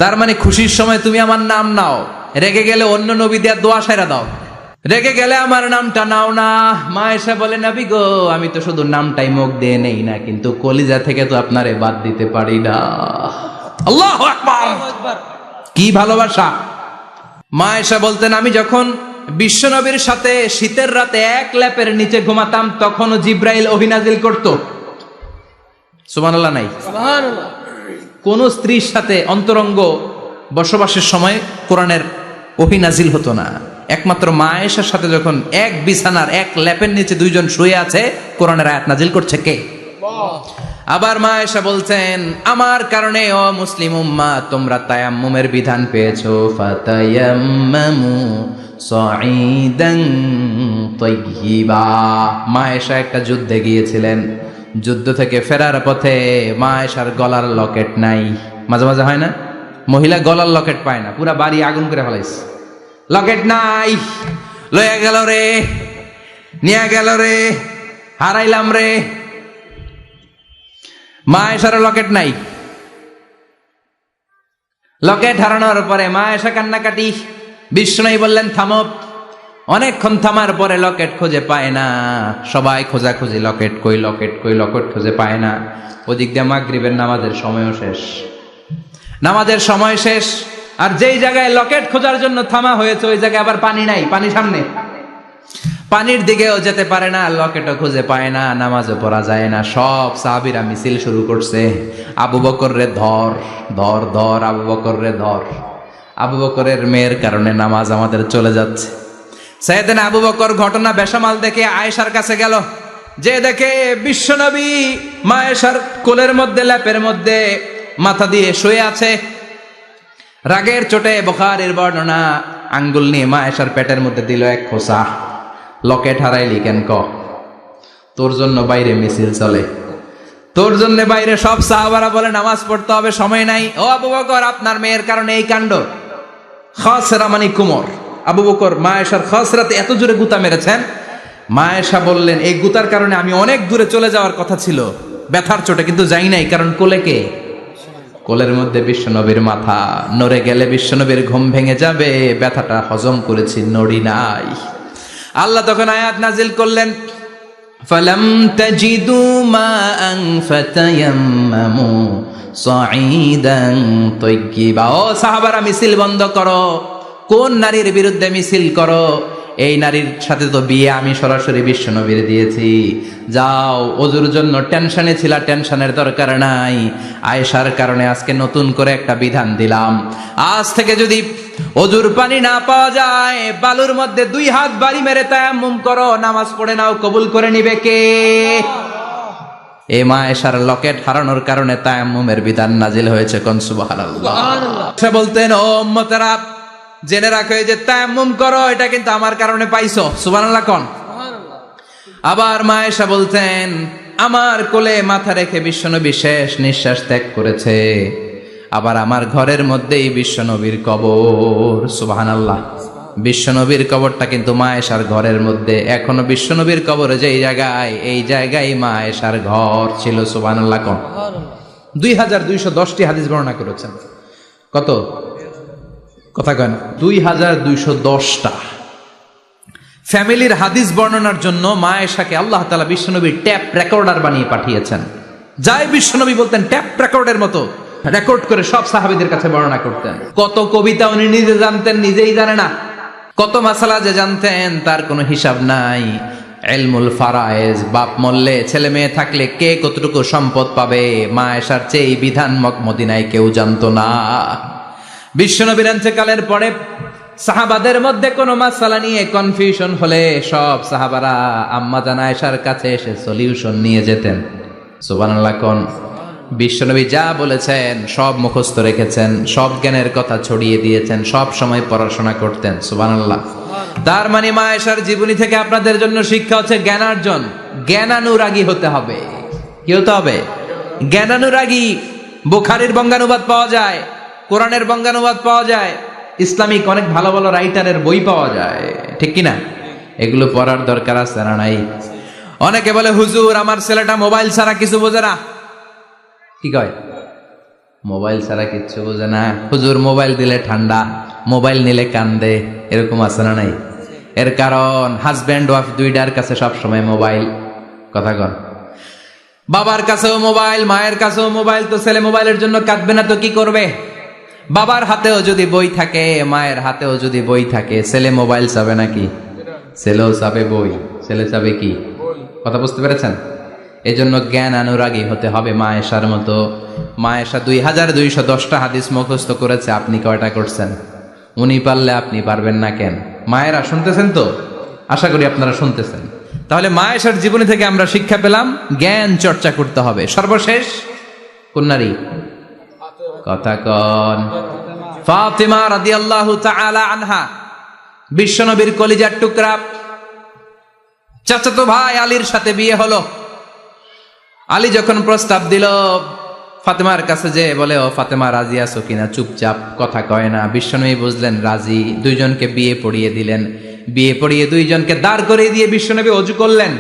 তার মানে খুশির সময় তুমি আমার নাম নাও, রেগে গেলে অন্য নবী দিয়ে দোয়া সাইরা দাও, রেগে গেলে আমার নামটা নাও না। মা এসে বলে, নবী গো, আমি তো শুধু নামটাই মুখ দিয়ে নেই না, কিন্তু কলিজা থেকে তো আপনারে বাদ দিতে পারি না। আল্লাহু আকবার, কি ভালোবাসা! মা এসে বলতেন, আমি যখন বিশ্বনবীর সাথে শীতের রাতে এক ল্যাপের নিচে ঘুমাতাম তখনও জিব্রাইল ওহী নাজিল করত। সুবহানাল্লাহ নাই? কোন স্ত্রীর সাথে অন্তরঙ্গ বসবাসের সময় কোরআনের ওহী নাজিল হতো না। একমাত্র মা আয়েশার সাথে যখন এক বিছানার এক ল্যাপের নিচে দুইজন শুয়ে আছে, কোরআনের আয়াত নাজিল করছে কে? আবার মা আয়েশা বলছেন, আমার কারণে ও মুসলিম উম্মাহ তোমরা তায়াম্মুমের বিধান পেয়েছো। ফাতায়াম্মামু সাঈদান তাইয়্যিবা। মা আয়েশা একটা যুদ্ধে গিয়েছিলেন, যুদ্ধ থেকে ফেরার পথে মা আয়েশার গলার লকেট নাই। মাঝে মাঝে হয় না, মহিলা গলার লকেট পায় না, পুরা বাড়ি আগুন করে ফেলাইছে, লকেট নাই, লয়ে গেল রে, নিয়ে গেল রে, হারাইলাম রে। মা আয়েশার লকেট নাই। লকেট হারানোর পরে মা আয়েশা কান্নাকাটি। বিশ্বনবী বললেন, থামো। অনেকক্ষণ থামার পরে লকেট খুঁজে পায় না, সবাই খোঁজাখুঁজি, লকেট কই, লকেট কই, লকেট খুঁজে পায় না। ওদিক দিয়ে মাগরিবের নামাজের সময়ও শেষ, নামাজের সময় শেষ। আর যেই জায়গায় লকেট খোঁজার জন্য থামা হয়েছে ওই জায়গায় আবার পানি নাই, পানি সামনে, পানির দিকেও যেতে পারে না, লকেটও খুঁজে পায় না, নামাজও পড়া যায় না। সব সাহাবীরা মিছিল শুরু করছে, আবু বকর রে ধর, ধর, ধর, আবু বকর রে ধর। আবু বকরের মেয়ের কারণে নামাজ আমাদের চলে যাচ্ছে। সাইয়েদনা আবু বকর ঘটনা বেসামাল দেখে আয়েশার কাছে গেল, যে দেখে বিশ্বনবী মা আয়েশার কোলের মধ্যে, ল্যাপের মধ্যে মাথা দিয়ে শুয়ে আছে। রাগের চোটে বুখারীর বর্ণনা, আঙ্গুল নিয়ে মা আয়েশার পেটের মধ্যে দিল এক খোঁচা। লকেট হারাইলি কেন? তোর জন্য বাইরে মিছিল চলে, তোর জন্য বাইরে সব সাহাবারা বলে নামাজ পড়তে হবে, সময় নাই। ও আবু বকর, আপনার মেয়ের কারণে এই কাণ্ড। খাসরা মানে কুমর। আবু বকর মা আয়েশার খাসরাতে এত জোরে গুতা মেরেছেন, মা আয়েশা বললেন, এই গুতার কারণে আমি অনেক দূরে চলে যাওয়ার কথা ছিল ব্যথার চোটে, কিন্তু যাই নাই, কারণ কোলে কে? কোলের মধ্যে বিশ্বনবীর মাথা, নড়ে গেলে বিশ্বনবীর ঘুম ভেঙে যাবে, ব্যথাটা হজম করেছি, নড়ি নাই। আল্লাহ তখন আয়াত নাজিল করলেন, ফালাম তাজিদু মাআন ফাতায়াম্মামু সাঈদান তাইয়্যিবা। ও সাহাবারা, মিছিল বন্ধ করো। কোন নারীর বিরুদ্ধে মিছিল করো? এই নারীর সাথে তো বিয়ে আমি সরাসরি বিশ্বনবীর দিয়েছি। যাও, ওজুর জন্য টেনশনে ছিলা, টেনশনের দরকার নাই। আয়েশার কারণে আজকে নতুন করে একটা বিধান দিলাম, আজ থেকে যদি ওজুর পানি না পাওয়া যায়, বালুর মধ্যে 2 হাত বাড়ি মেরে তায়াম্মুম করো, নামাজ পড়ে নাও, কবুল করে নিবে কে? এই মা আয়েশার লকেট হারানোর কারণে তায়াম্মুমের বিধান নাজিল হয়েছে। কোন সুবহানাল্লাহ। সে বলতেন, ও উম্মতেরা, জেনে রাখো, এই যে তায়াম্মুম করো, এটা কিন্তু আমার কারণে পাইছো। সুবহানাল্লাহ কোন। আবার মা আয়েশা বলতেন, আমার কোলে মাথা রেখে বিশ্বনবী শেষ নিঃশ্বাস ত্যাগ করেছে, আবার আমার ঘরের মধ্যেই বিশ্বনবীর কবর। সুবহানাল্লাহ। বিশ্বনবীর কবরটা কিন্তু মা আয়েশার ঘরের মধ্যে। এখনো বিশ্বনবীর কবর যেই জায়গায়, এই জায়গায় মা আয়েশার ঘর ছিল। সুবহানাল্লাহ কোন। 2210টি হাদিস বর্ণনা করেছেন। কত কথা কয় না 2210টা ফ্যামিলির হাদিস বর্ণনার জন্য মা আয়েশাকে আল্লাহ তাআলা বিশ্বনবীর ট্যাপ রেকর্ডার বানিয়ে পাঠিয়েছেন। যাই বিশ্বনবী বলতেন ট্যাপ রেকর্ডের মতো রেকর্ড করে সব সাহাবীদের কাছে বর্ণনা করতেন। কত কবিতা উনি নিজে জানতেন, নিজেই জানে না। কত মাসালা যে জানতেন তার কোনো হিসাব নাই। ইলমুল ফারায়েজ, বাপ মরলে ছেলে মেয়ে থাকলে কে কতটুকু সম্পদ পাবে, মা আয়েশার চেয়ে এই বিধান মদিনায় কেউ জানতো না। বিশ্বনবীর ইন্তেকালের পরে সাহাবাদের মধ্যে কোনো মাসালা নিয়ে কনফিউশন হলে সব সাহাবারা আম্মা জান আয়েশার কাছে এসে সলিউশন নিয়ে যেতেন। সুবহানাল্লাহ কোন। বিশ্বনবী যা বলেছেন সব মুখস্থ রেখেছেন, সব জ্ঞানের কথা ছড়িয়ে দিয়েছেন, সব সময় পড়াশোনা করতেন। সুবহানাল্লাহ। তার মানে মা আয়েশার জীবনী থেকে আপনাদের জন্য শিক্ষা হচ্ছে জ্ঞানার্জন, জ্ঞানানুরাগী হতে হবে। কি হতে হবে? জ্ঞানানুরাগী। বুখারীর বঙ্গানুবাদ পাওয়া যায়, কোরআনের বঙ্গানুবাদ পাওয়া যায়, ইসলামিক অনেক ভালো ভালো রাইটারের বই পাওয়া যায়, ঠিক কিনা? এগুলো পড়ার দরকার আছে না নাই? অনেকে বলে হুজুর আমার ছেলেটা মোবাইল ছাড়া কিছু বোঝে না। কি কয়? মোবাইল ছাড়া কিচ্ছু বোঝে না। হুজুর মোবাইল দিলে ঠান্ডা, মোবাইল নিলে কান্দে, এরকম আছে না নাই? এর কারণ হাজব্যান্ড ওয়াইফ দুইটার কাছে সবসময় মোবাইল। কথা কন। বাবার কাছেও মোবাইল, মায়ের কাছেও মোবাইল, তো ছেলে মোবাইলের জন্য কাঁদবে না তো কি করবে? বাবার হাতেও যদি বই থাকে, মায়ের হাতেও যদি বই থাকে, ছেলে মোবাইল চাবে নাকি? ছেলেও চাবে বই, ছেলে চাবে কি? কথা বুঝতে পেরেছেন? এই জন্য জ্ঞান অনুরাগী হতে হবে মা আয়েশার মতো। মা আয়েশা 2210টা হাদিস মুখস্থ করেছে, আপনি কয়টা করছেন? উনি পারলে আপনি পারবেন না কেন? মায়েরা শুনতেছেন তো? আশা করি আপনারা শুনতেছেন। তাহলে মা আয়েশার জীবনী থেকে আমরা শিক্ষা পেলাম জ্ঞান চর্চা করতে হবে। সর্বশেষ কোন নারী? কথা কন। ফাতিমা রাদিয়াল্লাহু তাআলা আনহা, বিশ্বনবীর কলিজার টুকরা। চাচাতো ভাই আলীর সাথে বিয়ে হলো। আলী যখন প্রস্তাব দিল ফাতেমার কাছে, যে বলে ও ফাতেমা রাজি আছো কিনা, চুপচাপ কথা কয় না। বিশ্বনবী বুঝলেন রাজি, দুইজনকে বিয়ে পড়িয়ে দিলেন। বিয়ে পড়িয়ে দুইজনকে দাঁড় করিয়ে দিয়ে বিশ্বনবী অজু করলেন।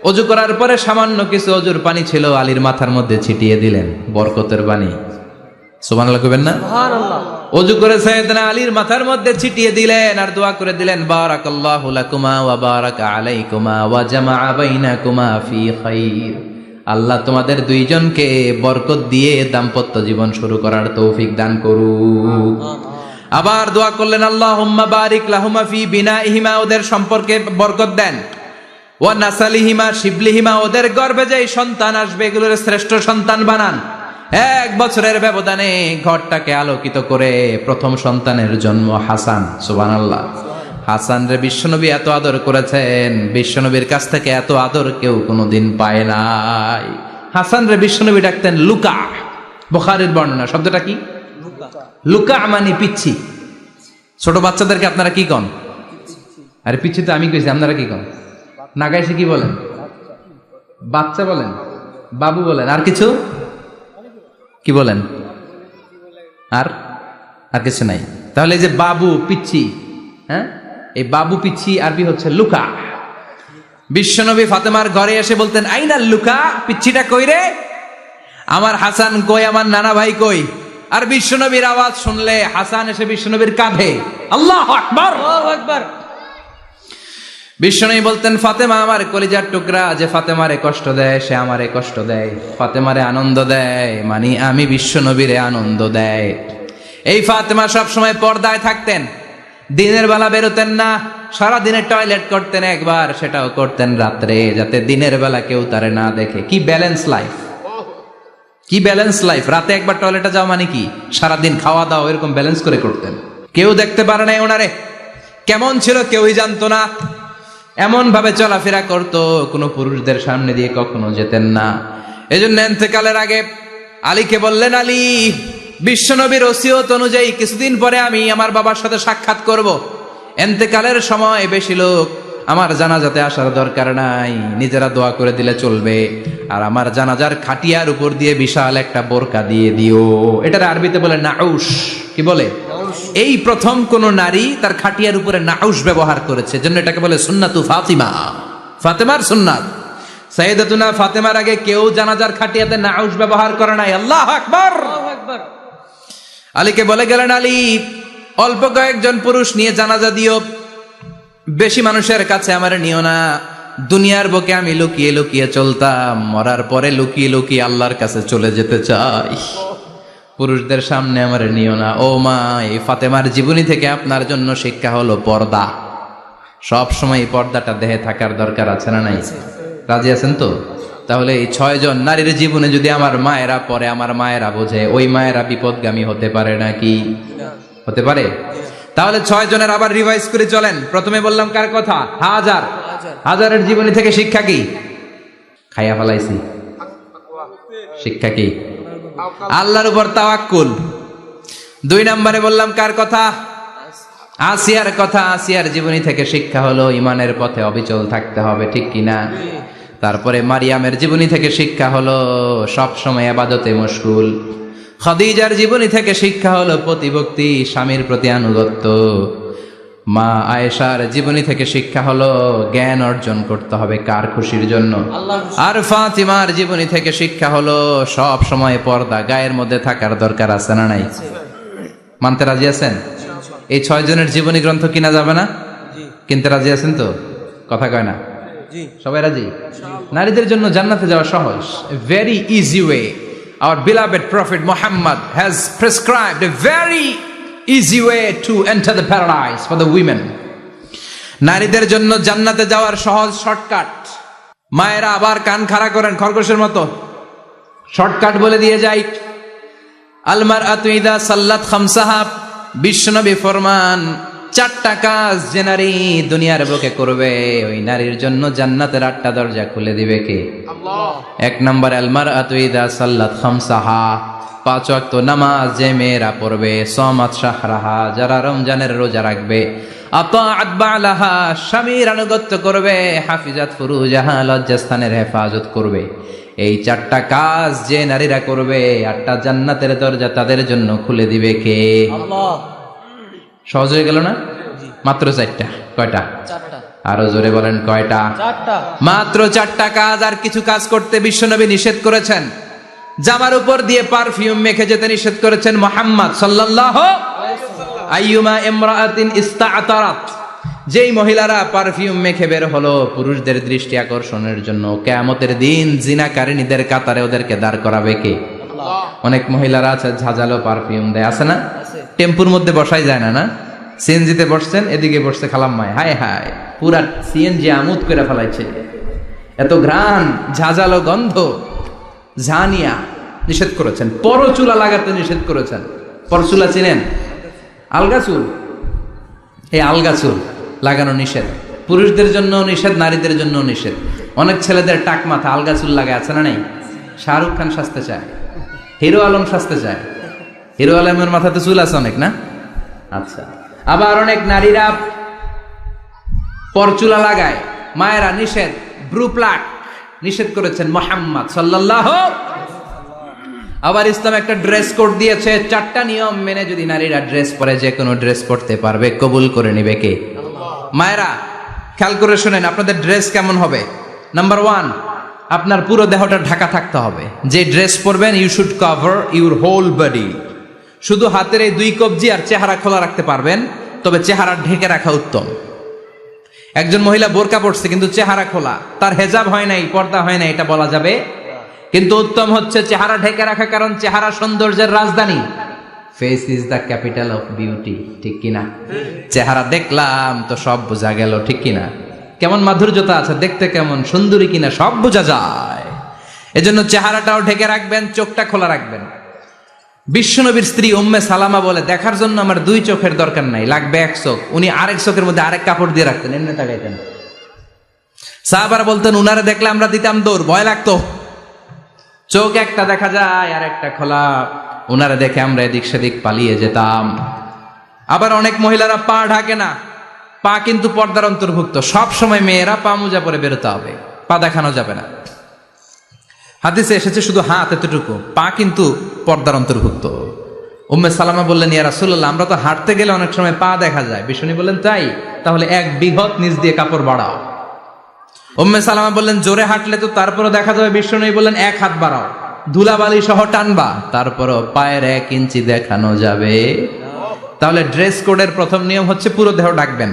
অজু করার পরে সামান্য কিছু অজুর পানি ছিল আলীর মাথার মধ্যে ছিটিয়ে দিলেন, বরকতের পানি। সুবহানাল্লাহ কইবেন না? সুবহানাল্লাহ। অজু করে সাইয়েদনা আলীর মাথার মধ্যে ছিটিয়ে দিলেন আর দোয়া করে দিলেন, বারাকাল্লাহু লাকুমা ওয়া বারাকা আলাইকুমা ওয়া জামাআ বাইনাকুমা ফি খাইর। আল্লাহ তোমাদের দুইজনকে বরকত দিয়ে দাম্পত্য জীবন শুরু করার তৌফিক দান করুক। আবার দোয়া করলেন, আল্লাহুম্মা বারিক লাহুমা ফি বিনাইহিমা, ওদের সম্পর্কে বরকত দেন। ওয়া নাসালিহিমা, শিবলিহিমা, ওদের গর্ভে যে সন্তান আসবে এগুলোর শ্রেষ্ঠ সন্তান বানান। 1 বছরের ব্যবধানে ঘরটাকে আলোকিত করে প্রথম সন্তানের জন্ম হাসান। সুবহানাল্লাহ। হাসান রে বিশ্বনবী এত আদর করেছেন, বিশ্বনবীর কাছ থেকে এত আদর কেউ কোনোদিন পায় নাই। হাসান রে বিশ্বনবী ডাকতেন লুকা। বুখারীর বর্ণনা, শব্দটা কি? লুকা মানে পিচ্ছি। ছোট বাচ্চাদেরকে আপনারা কি কন? আরে পিচ্ছি তো আমি কইছি, আপনারা কি কন? নাগাইছে কি বলেন? বাচ্চা বলেন, বাবু বলেন, আর কিছু কি বলেন? আর আর কিছু নাই। তাহলে এই যে বাবু পিচ্ছি, হ্যাঁ, এই বাবু পিচ্ছি আরবি হচ্ছে লুকা। বিশ্বনবী ফাতেমার ঘরে এসে বলতেন, আইনা লুকা, পিচ্ছিটা কই রে? আমার হাসান কই, আমার নানা ভাই কই? আর বিশ্বনবীর আওয়াজ শুনলে হাসান এসে বিশ্বনবীর কাঁধে। আল্লাহু আকবার, আল্লাহু আকবার। বিশ্বনবী বলতেন, ফাতেমা আমার কলিজার টুকরা, যে ফাতেমারে কষ্ট দেয় সে আমারে কষ্ট দেয়, ফাতেমারে আনন্দ দেয় মানে আমি বিশ্বনবীরে আনন্দ দেয়। এই ফাতেমা সব সময় পর্দায় থাকতেন, দিনের বেলা বেরোতেন না, সারা দিনে টয়লেট করতেন একবার, সেটাও করতেন রাত্রে, যাতে দিনের বেলা কেউ তারে না দেখে। কি ব্যালেন্স লাইফ, কি ব্যালেন্স লাইফ। রাতে একবার টয়লেটে যাওয়া মানে কি সারাদিন খাওয়া দাওয়া এরকম ব্যালেন্স করে করতেন। কেউ দেখতে পারে না ওনারে, কেমন ছিল কেউই জানতো না। এমন ভাবে চলাফেরা করতো, কোনো পুরুষদের সামনে দিয়ে কখনো যেতেন না। এজন্য ইন্তেকালের আগে আলীকে বললেন, আলী, বিশ্বনবীর ওসিয়ত অনুযায়ী কিছুদিন পরে আমি আমার বাবার সাথে সাক্ষাৎ করব। ইন্তেকালের সময় বেশি লোক আমার জানাজাতে আসার দরকার নাই, নিজেরা দোয়া করে দিলে চলবে। আর আমার জানাজার খাটিয়ার উপর দিয়ে বিশাল একটা বোরকা দিয়ে দিও। এটার আরবিতে বলে নাউশ। কি বলে? এই প্রথম কোন নারী তার খাটিয়ার উপরে নাউশ ব্যবহার করেছে, জন্য এটাকে বলে সুন্নাতু ফাতিমা, ফাতেমার সুন্নাত। সাইয়েদাতুনা ফাতেমার আগে কেউ জানাজার খাটিয়াতে নাউশ ব্যবহার করে নাই। আল্লাহু আকবার, আল্লাহু আকবার। আলীকে বলে গেলেন, আলী অল্প কয়েকজন পুরুষ নিয়ে জানাজা দিও, বেশি মানুষের কাছে আমার নিও না। দুনিয়ার বুকে আমি লুকিয়ে লুকিয়ে চলতাম, মরার পরে লুকিয়ে লুকিয়ে আল্লাহর কাছে চলে যেতে চাই, পুরুষদের সামনে আমার নিও না। ও মা, এই ফাতেমার জীবনী থেকে আপনার জন্য শিক্ষা হলো পর্দা। সব সময় এই পর্দাটা দেহে থাকার দরকার আছে না নাই? রাজি আছেন তো? তাহলে এই 6 জন নারীর জীবনে যদি আমার মায়েরা পরে, আমার মায়েরা বোঝে, ওই মায়েরা বিপদগামী হতে পারে নাকি? হতে পারে। তাহলে 6 জনের আবার রিভাইজ করে চলেন। প্রথমে বললাম কার কথা? হাজারের জীবনী থেকে শিক্ষা কি? খাইয়া ফেলাইছি। শিক্ষা কি? আল্লাহর উপর তাওয়াক্কুল। 2 নম্বরে বললাম কার কথা? আসিয়ার কথা। আসিয়ার জীবনী থেকে শিক্ষা হলো ইমানের পথে অবিচল থাকতে হবে, ঠিক কিনা? তারপরে মারিয়ামের জীবনী থেকে শিক্ষা হলো সব সময় ইবাদতে মশগুল। খাদিজার জীবনী থেকে শিক্ষা হলো প্রতিভক্তি, স্বামীর প্রতি আনুগত্য। মা আয়েশার জীবনী থেকে শিক্ষা হলো জ্ঞান অর্জন করতে হবে কার খুশির জন্য? আর ফাতিমার জীবনী থেকে শিক্ষা হলো সব সময় পর্দা গায়ের মধ্যে থাকার দরকার আছে না নাই? মানতে রাজি আছেন? এই 6 জনের জীবনী গ্রন্থ কিনা যাবে না? কিনতে রাজি আছেন তো? কথা কয় না? সবাই রাজি? নারীদের জন্য জান্নাতে যাওয়া সহজ, very easy way. Our beloved Prophet Muhammad has prescribed a very easy way to enter the paradise for the women. নারীদের জন্য জান্নাতে যাওয়ার সহজ শর্টকাট। মায়েরা আবার কান খাড়া করেন খরগোশের মতো, শর্টকাট বলে দিয়ে যাই। আল মারআতু ইযা সাল্লাত খামসাহা, বিশ্বনবী ফরমান 4টা কাজ যে নারী দুনিয়ার বুকে করবে, ওই নারীর জন্য জান্নাতের 8টা দরজা খুলে দিবে কে? আল্লাহ। 1 নম্বর আল মারআতু ইযা সাল্লাত খামসাহা, 5 ওয়াক্ত নামাজ যে মেয়েরা পড়বে, সামাত শাহরাহা, যারা রমজানের রোজা রাখবে, আতাআত বালাহা, স্বামীর আনুগত্য করবে, হাফিজাত ফুরুজাহা, লজ্জাস্থানের হেফাজত করবে। এই 4টা কাজ যে নারীরা করবে, 8টা জান্নাতের দরজা তাদের জন্য খুলে দিবে কে? আল্লাহ। সহজ হয়ে গেল না? মাত্র 4টা। কয়টা? 4টা। আরো জোরে বলেন, কয়টা? 4টা। মাত্র 4টা কাজ। আর কিছু কাজ করতে বিশ্বনবী নিষেধ করেছেন। জামার উপর দিয়ে পারফিউম মেখে যেতে নিষেধ করেছেন মুহাম্মদ সাল্লাল্লাহু আলাইহি ওয়াসাল্লাম। আইয়ুমা ইমরাআতিন ইস্তাআতারাত, যেই মহিলারা পারফিউম মেখে বের হলো পুরুষদের দৃষ্টি আকর্ষণের জন্য, কিয়ামতের দিন জিনাকারিনীদের কাতারে ওদেরকে দাঁড় করাবে কে? আল্লাহ। অনেক মহিলারা আছে ঝাঁঝালো পারফিউম দেয়, আছে না? টেম্পুর মধ্যে বসাই যায় না, না? সিএনজিতে বসছেন, এদিকে বসছে খালাম্মায়, হায় হায় পুরা সিএনজি আমোদ করে ফেলাইছে, এত ঘ্রাণ, ঝাঁঝালো গন্ধ। ঝানিয়া নিষেধ করেছেন। পরচুলা লাগাতে নিষেধ করেছেন। পরচুলা চিনেন? আলগা চুল, এই আলগা চুল লাগানো নিষেধ। পুরুষদের জন্য নিষেধ, নারীদের জন্য নিষেধ। অনেক ছেলেদের টাক মাথা আলগা চুল লাগায়, আছে না নেই? শাহরুখ খান সাজতে চায়, হিরো আলম সাজতে চায়। হিরো আলমের মাথাতে চুল আছে অনেক, না? আচ্ছা। আবার অনেক নারীরা পরচুলা লাগায়, মায়েরা নিষেধ। ব্রু প্লাক নিষেধ করেছেন মুহাম্মদ সাল্লাল্লাহু। আবার ইসলাম একটা ড্রেস কোড দিয়েছে, 4টা নিয়ম মেনে যদি নারীরা ড্রেস পরে যে কোনো ড্রেস পরতে পারবে, কবুল করে নিবে কে? আল্লাহ। মায়েরা খেয়াল করে শুনেন, আপনাদের ড্রেস কেমন হবে? নাম্বার 1, আপনার পুরো দেহটা ঢাকা থাকতে হবে। যে ড্রেস পরবেন, you should cover your whole body. শুধু হাতের এই 2 কবজি আর চেহারা খোলা রাখতে পারবেন, তবে চেহারা ঢেকে রাখা উত্তম। একজন মহিলা বোরকা পড়ছে কিন্তু চেহারা খোলা, তার হেজাব হয় নাই, পর্দা হয় নাই, এটা বলা যাবে? কিন্তু উত্তম হচ্ছে চেহারা ঢেকে রাখা, কারণ চেহারা সৌন্দর্যের রাজধানী। Face is the capital of beauty, ঠিক কিনা? চেহারা দেখলাম তো সব বোঝা গেল, ঠিক কিনা? কেমন মাধুর্যতা আছে, দেখতে কেমন সুন্দরী কিনা সব বোঝা যায়। এজন্য চেহারাটাও ঢেকে রাখবেন, চোখটা খোলা রাখবেন। বিশ্বনবীর স্ত্রী উম্মে সালামা বলে, দেখার জন্য আমার 2 চোখের দরকার নাই, লাগবে 1 চোখ। উনি আরেক চোখের মধ্যে আরেক কাপড় দিয়ে রাখতেন, এমনি তাকাইতেন। সাহাবারা বলতেন, উনারে দেখলে আমরা দিতাম দৌড়, ভয় লাগতো। চোখ একটা দেখা যায় আর একটা খোলা, উনারে দেখে আমরা এদিক সেদিক পালিয়ে যেতাম। আবার অনেক মহিলারা পা ঢাকে না, পা কিন্তু পর্দার অন্তর্ভুক্ত। সব সময় মেয়েরা পা মোজা পরে বেরোতে হবে, পা দেখানো যাবে না। হাদিসে এসেছে শুধু হাত এতটুকু, পা কিন্তু পর্দার অন্তর্ভুক্ত। উম্মে সালামা বললেন, ইয়া রাসূলুল্লাহ, আমরা তো হাঁটতে গেলে অনেক সময় পা দেখা যায়। বিষ্ণু বললেন, তাই? তাহলে 1 বিঘত নিচ দিয়ে কাপড় বাড়াও। উম্মে সালামা বললেন, জোরে হাঁটলে তো তারপরে দেখা যাবে। বিষ্ণু বললেন, 1 হাত বাড়াও। ধুলাবালি সহ টানবা, তারপরও পায়ের 1 ইঞ্চি দেখানো যাবে। তাহলে ড্রেস কোডের প্রথম নিয়ম হচ্ছে পুরো দেহ ঢাকবেন।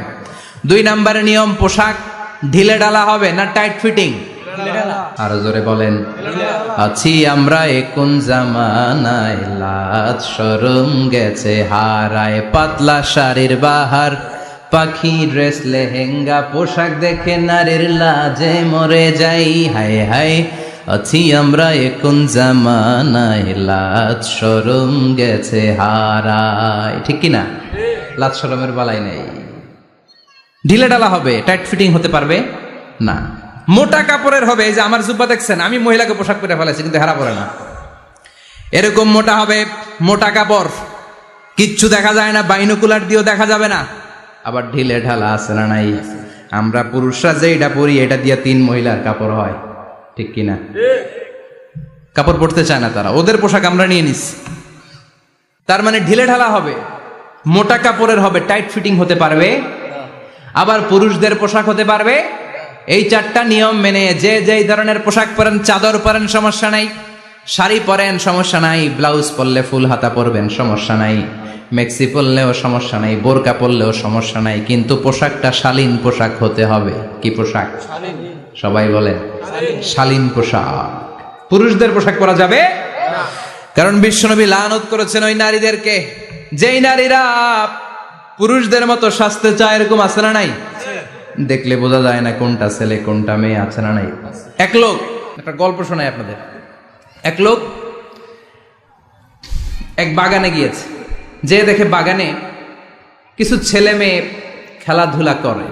2 নম্বরের নিয়ম, পোশাক ঢিলে ঢালা হবে না টাইট ফিটিং? আরো জোরে বলেন। আছি আমরা কোন জামানায়, লাজ শরম গেছে হারায়, পাতলা শাড়ির বাহার, পাখি ড্রেস লেহেঙ্গা, পোশাক দেখে নারীর লাজে মরে যাই, হায় হায়। আছি আমরা কোন জামানায়, লাজ শরম গেছে হারায়। ঠিক কিনা? লাজ শরমের বালাই নেই। ঢিলে ঢালা হবে, টাইট ফিটিং হতে পারবে না। মোটা কাপড়ের হবে। এই যে আমার জুব্বা দেখছেন, আমি মহিলাকে পোশাক পরে ফেলেছি কিন্তু হেরা পরে না, এরকম মোটা হবে, মোটা কাপড়, কিচ্ছু দেখা যায় না, বাইনোকুলার দিয়েও দেখা যাবে না। আবার ঢিলে ঢালা আছে না নাই? আমরা পুরুষরা যে এটা পরি, এটা দিয়ে 3 মহিলার কাপড় হয়। ঠিক কিনা? কাপড় পরতে চায় না তারা, ওদের পোশাক আমরা নিয়ে নিছি। তার মানে ঢিলে ঢালা হবে, মোটা কাপড়ের হবে, টাইট ফিটিং হতে পারবে। আবার পুরুষদের পোশাক হতে পারবে। এই 4টা নিয়ম মেনে যে যেই ধরনের পোশাক পরেন, চাদর পরেন সমস্যা নাই, শাড়ি পরেন সমস্যা নাই, ব্লাউজ পরলে ফুল হাতা পরবেন সমস্যা নাই, মেক্সি পরলেও সমস্যা নাই, বোরকা পরলেও সমস্যা নাই, কিন্তু পোশাকটা শালীন পোশাক হতে হবে। কি পোশাক? সবাই বলেন, শালীন পোশাক। পুরুষদের পোশাক পরা যাবে, কারণ বিশ্বনবী লানত করেছেন ওই নারীদেরকে যেই নারীরা পুরুষদের মতো সাজতে চায়। এরকম আছে না নাই? দেখলে বোঝা যায় না কোনটা ছেলে কোনটা মেয়ে, আছে না নাই? এক লোক, একটা গল্প শোনাই আপনাদের। এক লোক এক বাগানে গিয়েছে, যে দেখে বাগানে কিছু ছেলে মেয়ে খেলাধুলা করে,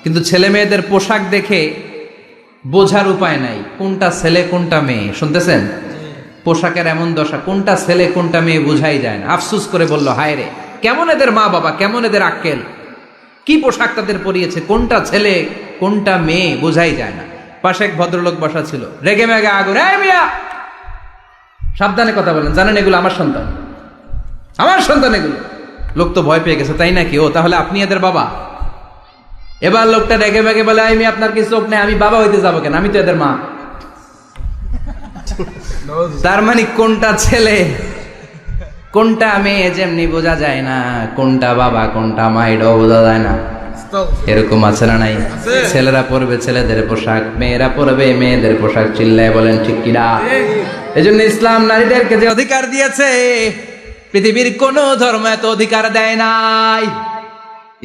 কিন্তু ছেলে মেয়েদের পোশাক দেখে বোঝার উপায় নাই কোনটা ছেলে কোনটা মেয়ে। শুনতেছেন? পোশাকের এমন দশা, কোনটা ছেলে কোনটা মেয়ে বোঝাই যায় না। আফসুস করে বলল, হায় রে, কেমন এদের মা বাবা, কেমন এদের আক্কেল, কি পোশাক তাদের পরিয়েছে, কোনটা ছেলে কোনটা মেয়ে বোঝাই যায় না। পাশে এক ভদ্রলোক বসা ছিল, রেগে মেগে আগুন, এই মিয়া সাবধানে কথা বলেন, জানেন এগুলো আমার সন্তান, আমার সন্তান এগুলো। লোক তো ভয় পেয়ে গেছে, তাই নাকি? ও তাহলে আপনি এদের বাবা? এবার লোকটা রেগে মেগে বলে, আমি আপনার কি চোখ নেই, আমি বাবা হইতে যাবো কেন, আমি তো এদের মা। তার মানে কোনটা ছেলে কোনটা মেয়ে যেমনি বোঝা যায় না, কোনটা বাবা কোনটা মা এটাও বোঝা যায় না। এরকম আছে না নাই? ছেলেরা পরবে ছেলেদের পোশাক, মেয়েরা পরবে মেয়েদের পোশাক। চিল্লায় বলেন ঠিক কিনা? এই জন্য ইসলাম নারীদেরকে যে অধিকার দিয়েছে, পৃথিবীর কোন ধর্ম এত অধিকার দেয় নাই।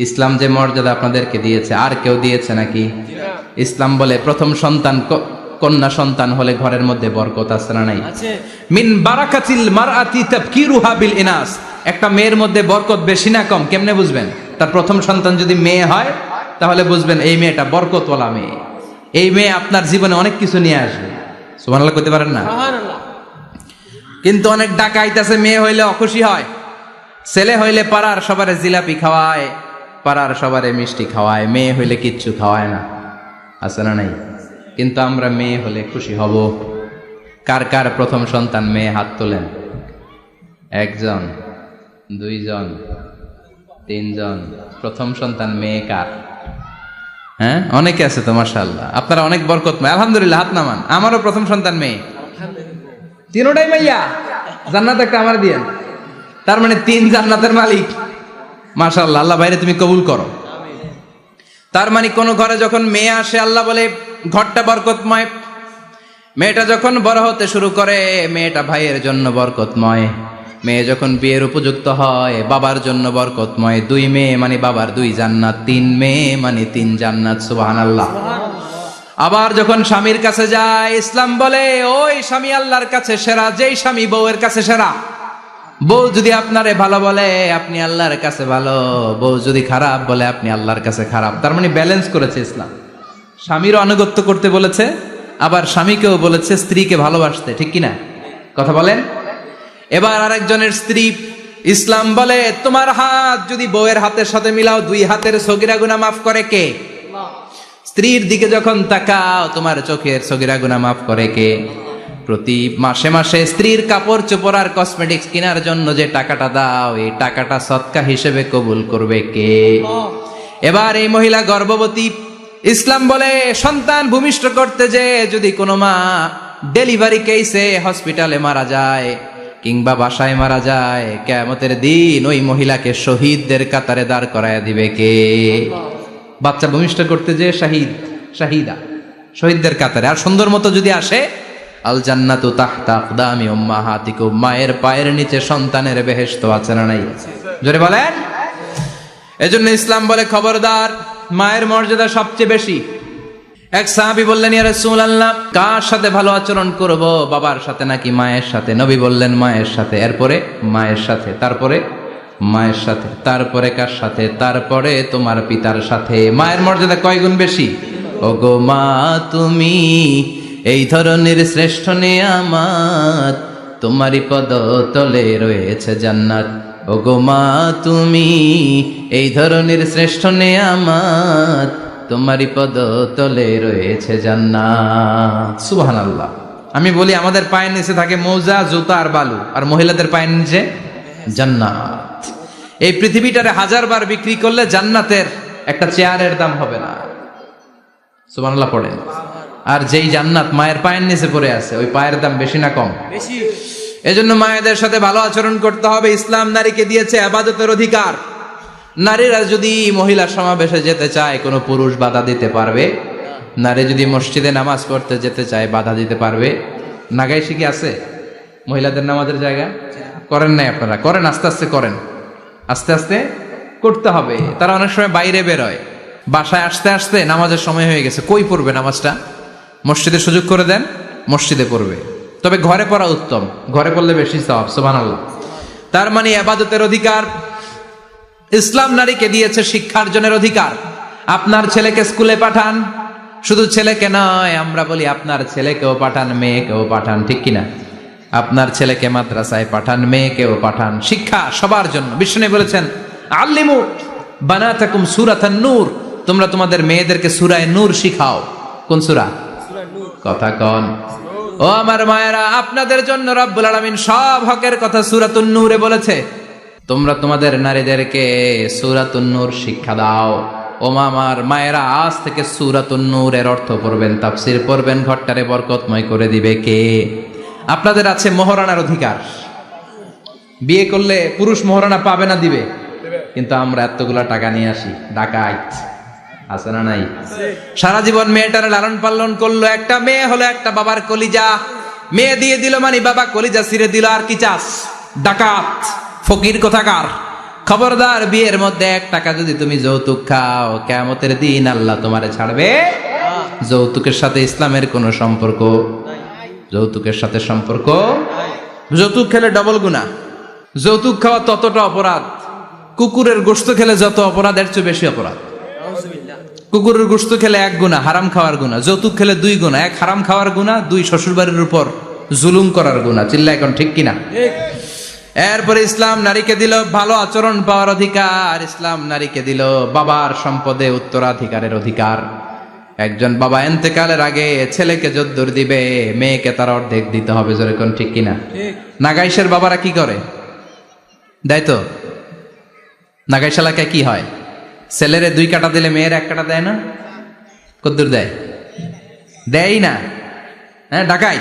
ইসলাম যে মর্যাদা আপনাদেরকে দিয়েছে, আর কেউ দিয়েছে নাকি? ইসলাম বলে প্রথম সন্তান কন্যা সন্তান হলে ঘরের মধ্যে বরকত আছে না নাই? মিন বারাকাতিল মারআতি তাবকিরুহা বিল ইনাস। একটা মেয়ের মধ্যে বরকত বেশি না কম কেমনে বুঝবেন? তার প্রথম সন্তান যদি মেয়ে হয়, তাহলে বুঝবেন এই মেয়েটা বরকতওয়ালা মেয়ে, এই মেয়ে আপনার জীবনে অনেক কিছু নিয়ে আসবে। সুবহানাল্লাহ কইতে পারেন না? কিন্তু অনেক ডাকাইত আছে, মেয়ে হইলে অখুশি হয়, ছেলে হইলে পাড়ার সবারে জিলাপি খাওয়ায়, পাড়ার সবারে মিষ্টি খাওয়ায়, মেয়ে হইলে কিচ্ছু খাওয়ায় না। আছে না নাই? কিন্তু আমরা মেয়ে হলে খুশি হব। কার কার প্রথম সন্তান মেয়ে? হাত তোলেন। 1 জন, 2 জন, 3 জন। প্রথম সন্তান মেয়ে কার? হ্যাঁ, অনেকে আছে তো মাশাআল্লাহ, আপনারা অনেক বরকতময়। আলহামদুলিল্লাহ, হাত নামান। আমারও প্রথম সন্তান মেয়ে, তিনোটাই মাইয়া। জান্নাত একটা আমার দিয়েন। তার মানে 3 জান্নাতের মালিক। মাশাআল্লাহ, আল্লাহ বাইরে তুমি কবুল করো। তার মানে কোন ঘরে যখন মেয়ে আসে, আল্লাহ বলে ঘরটা বরকতময়। মেয়েটা যখন বড় হতে শুরু করে, মেয়েটা ভাইয়ের জন্য বরকতময়। মেয়ে যখন বিয়ের উপযুক্ত হয়, বাবার জন্য বরকতময়। 2 মেয়ে মানে বাবার 2 জান্নাত, 3 মেয়ে মানে 3 জান্নাত। সুবহানাল্লাহ। আবার যখন স্বামীর কাছে যায়, ইসলাম বলে ওই স্বামী আল্লাহর কাছে সেরা, যেই স্বামী বউয়ের কাছে সেরা। বউ যদি আপনারে ভালো বলে, আপনি আল্লাহর কাছে ভালো। বউ যদি খারাপ বলে, আপনি আল্লাহর কাছে খারাপ। তার মানে ব্যালেন্স করেছে ইসলাম। স্বামীরও আনুগত্য করতে বলেছে, আবার স্বামীকেও বলেছে স্ত্রীকে ভালোবাসতে। ঠিক কিনা? কথা বলেন। এবার আরেকজনের স্ত্রী, ইসলাম বলে তোমার হাত যদি বউয়ের হাতের সাথে মিলাও, 2 হাতের সগীরা গুনাহ মাফ করে কে? স্ত্রীর দিকে যখন তাকাও, তোমার চোখের সগীরা গুনাহ মাফ করে কে? প্রতি মাসে মাসে স্ত্রীর কাপড় চোপড় আর কসমেটিক্স কেনার জন্য যে টাকাটা দাও, এই টাকাটা সদকা হিসেবে কবুল করবে কে? এবার এই মহিলা গর্ভবতী, ইসলাম বলে সন্তান ভূমিষ্ঠ করতে যে যদি কোনো মা ডেলিভারি কেসে হসপিটালে মারা যায় কিংবা বাসায় মারা যায়, কিয়ামতের দিন ওই মহিলাকে শহীদদের কাতারে দাঁড় করায় দিবে কে? বাচ্চা ভূমিষ্ঠ করতে যে শাহিদা, শহীদদের কাতারে। আর সুন্দর মতো যদি আসে, আল জান্নাতু তাহতা আকদামি উম্মাহাতিকুম, মায়ের পায়ের নিচে সন্তানের বেহেশত আছে না নাই? জোরে বলেন। এজন্য ইসলাম বলে খবরদার, মায়ের মর্যাদা সবচেয়ে বেশি। এক সাহাবী বললেন, ইয়া রাসূলুল্লাহ, কার সাথে ভালো আচরণ করব, বাবার সাথে নাকি মায়ের সাথে? নবী বললেন মায়ের সাথে, এরপরে মায়ের সাথে, তারপরে মায়ের সাথে, তারপরে কার সাথে? তারপরে তোমার পিতার সাথে। মায়ের মর্যাদা কয় গুণ বেশি? ওগো মা তুমি এই ধরনের শ্রেষ্ঠ নেয়ামত, তোমারই পদতলে রয়েছে জান্নাত। ওগো মা তুমি এই ধরনের শ্রেষ্ঠ নেয়ামত, তোমারই পদতলে রয়েছে জান্নাত। সুবহানাল্লাহ। আমি বলি আমাদের পায়ের নিচে থাকে মৌজা, জুতা আর বালু, আর মহিলাদের পায়ের নিচে জান্নাত। এই পৃথিবীটারে 1000 বার বিক্রি করলে জান্নাতের একটা চেয়ারের দাম হবে না। সুবহানাল্লাহ পড়েন। আর যেই জান্নাত মায়ের পায়ের নিচে পড়ে আছে, ওই পায়ের দাম বেশি না কম? বেশি। এজন্য মায়েদের সাথে ভালো আচরণ করতে হবে। ইসলাম নারীকে দিয়েছে ইবাদতের অধিকার। নারীরা যদি মহিলা সমাবেশে যেতে চায়, কোনো পুরুষ বাধা দিতে পারবে? নারী যদি মসজিদে নামাজ পড়তে যেতে চায়, বাধা দিতে পারবে? নাগাইশি কি আছে মহিলাদের নামাজের জায়গা? করেন নাই আপনারা? করেন, আস্তে আস্তে করেন, আস্তে আস্তে করতে হবে। তারা অনেক সময় বাইরে বেরোয়, বাসায় আসতে আসতে নামাজের সময় হয়ে গেছে, কই পড়বে নামাজটা? মসজিদে সুযোগ করে দেন, মসজিদে পড়বে। তবে ঘরে পড়া উত্তম, ঘরে পড়লে বেশি সওয়াব। সুবহানাল্লাহ। তার মানে ইবাদতের অধিকার। ইসলাম নারীকে দিয়েছে শিক্ষার্জনের অধিকার। আপনার ছেলেকে স্কুলে পাঠান, শুধু ছেলেকে নয়, আমরা বলি আপনার ছেলেকেও পাঠান, মেয়েকেও পাঠান, ঠিক কিনা? আপনার ছেলেকে মাদ্রাসায় পাঠান, মেয়েকেও পাঠান। শিক্ষা সবার জন্য। বিষ্ণু বলেছেন, আল্লিমু বানাতাকুম সূরাতান নূর, তোমরা তোমাদের মেয়েদেরকে সূরা নূর শিখাও। কোন সূরা? কথা কন। ও আমার মায়েরা, আপনাদের জন্য রব্বুল আলামিন সব হকের কথা সূরাতুন নূরে বলেছে। তোমরা তোমাদের নারীদেরকে সূরাতুন নূর শিক্ষা দাও। ও আমার মায়েরা, আজ থেকে সূরাতুন নূরের অর্থ পড়বেন, তাফসীর পড়বেন, ঘরটারে বরকতময় করে দিবে কে? আপনাদের আছে মোহরানার অধিকার। বিয়ে করলে পুরুষ মোহরানা পাবে না, দিবে। কিন্তু আমরা এতগুলা টাকা নিয়ে আসি, ডাকাইত আছে না নাই? সারা জীবন মেয়েটার লালন পালন করলো, একটা মেয়ে হলো একটা বাবার কলিজা। মেয়ে দিয়ে দিল মানে বাবা কলিজা ছিঁড়ে দিল, আর কি চাস? ডাকাত, ফকির কোথাকার। খবরদার, বিয়ের মধ্যে 1 টাকা যদি তুমি যৌতুক খাও, কিয়ামতের দিন আল্লাহ তোমারে ছাড়বে। যৌতুকের সাথে ইসলামের কোনো সম্পর্ক? যৌতুকের সাথে সম্পর্ক? যৌতুক খেলে ডবল গুনাহ। যৌতুক খাওয়া ততটা অপরাধ, কুকুরের গোশত খেলে যত অপরাধ, এর চেয়ে বেশি অপরাধ। কুকুরের গোশত খেলে 1 গুনাহ, হারাম খাওয়ার গুনাহ। যৌতুক খেলে 2 গুনাহ, 1 হারাম খাওয়ার গুনাহ, 2 শ্বশুরবাড়ির উপর জুলুম করার গুনাহ। চিল্লা এখন ঠিক কিনা? এরপরে ইসলাম নারীকে দিল ভালো আচরণ পাওয়ার অধিকার। ইসলাম নারীকে দিল বাবার সম্পদে উত্তরাধিকারের অধিকার। একজন বাবা ইন্তেকালের আগে ছেলেকে যদ্দুর দিবে, মেয়েকে তার অর্ধেক দিতে হবে। যেরকম ঠিক কিনা? নাগাইশের বাবারা কি করে? দেয় তো? নাগাইশ এলাকায় কি হয়? ছেলেরে 2 কাটা দিলে মেয়ের 1 কাটা দেয় না? কদ্দুর দেয়? দেয় না। হ্যাঁ, ডাকাই।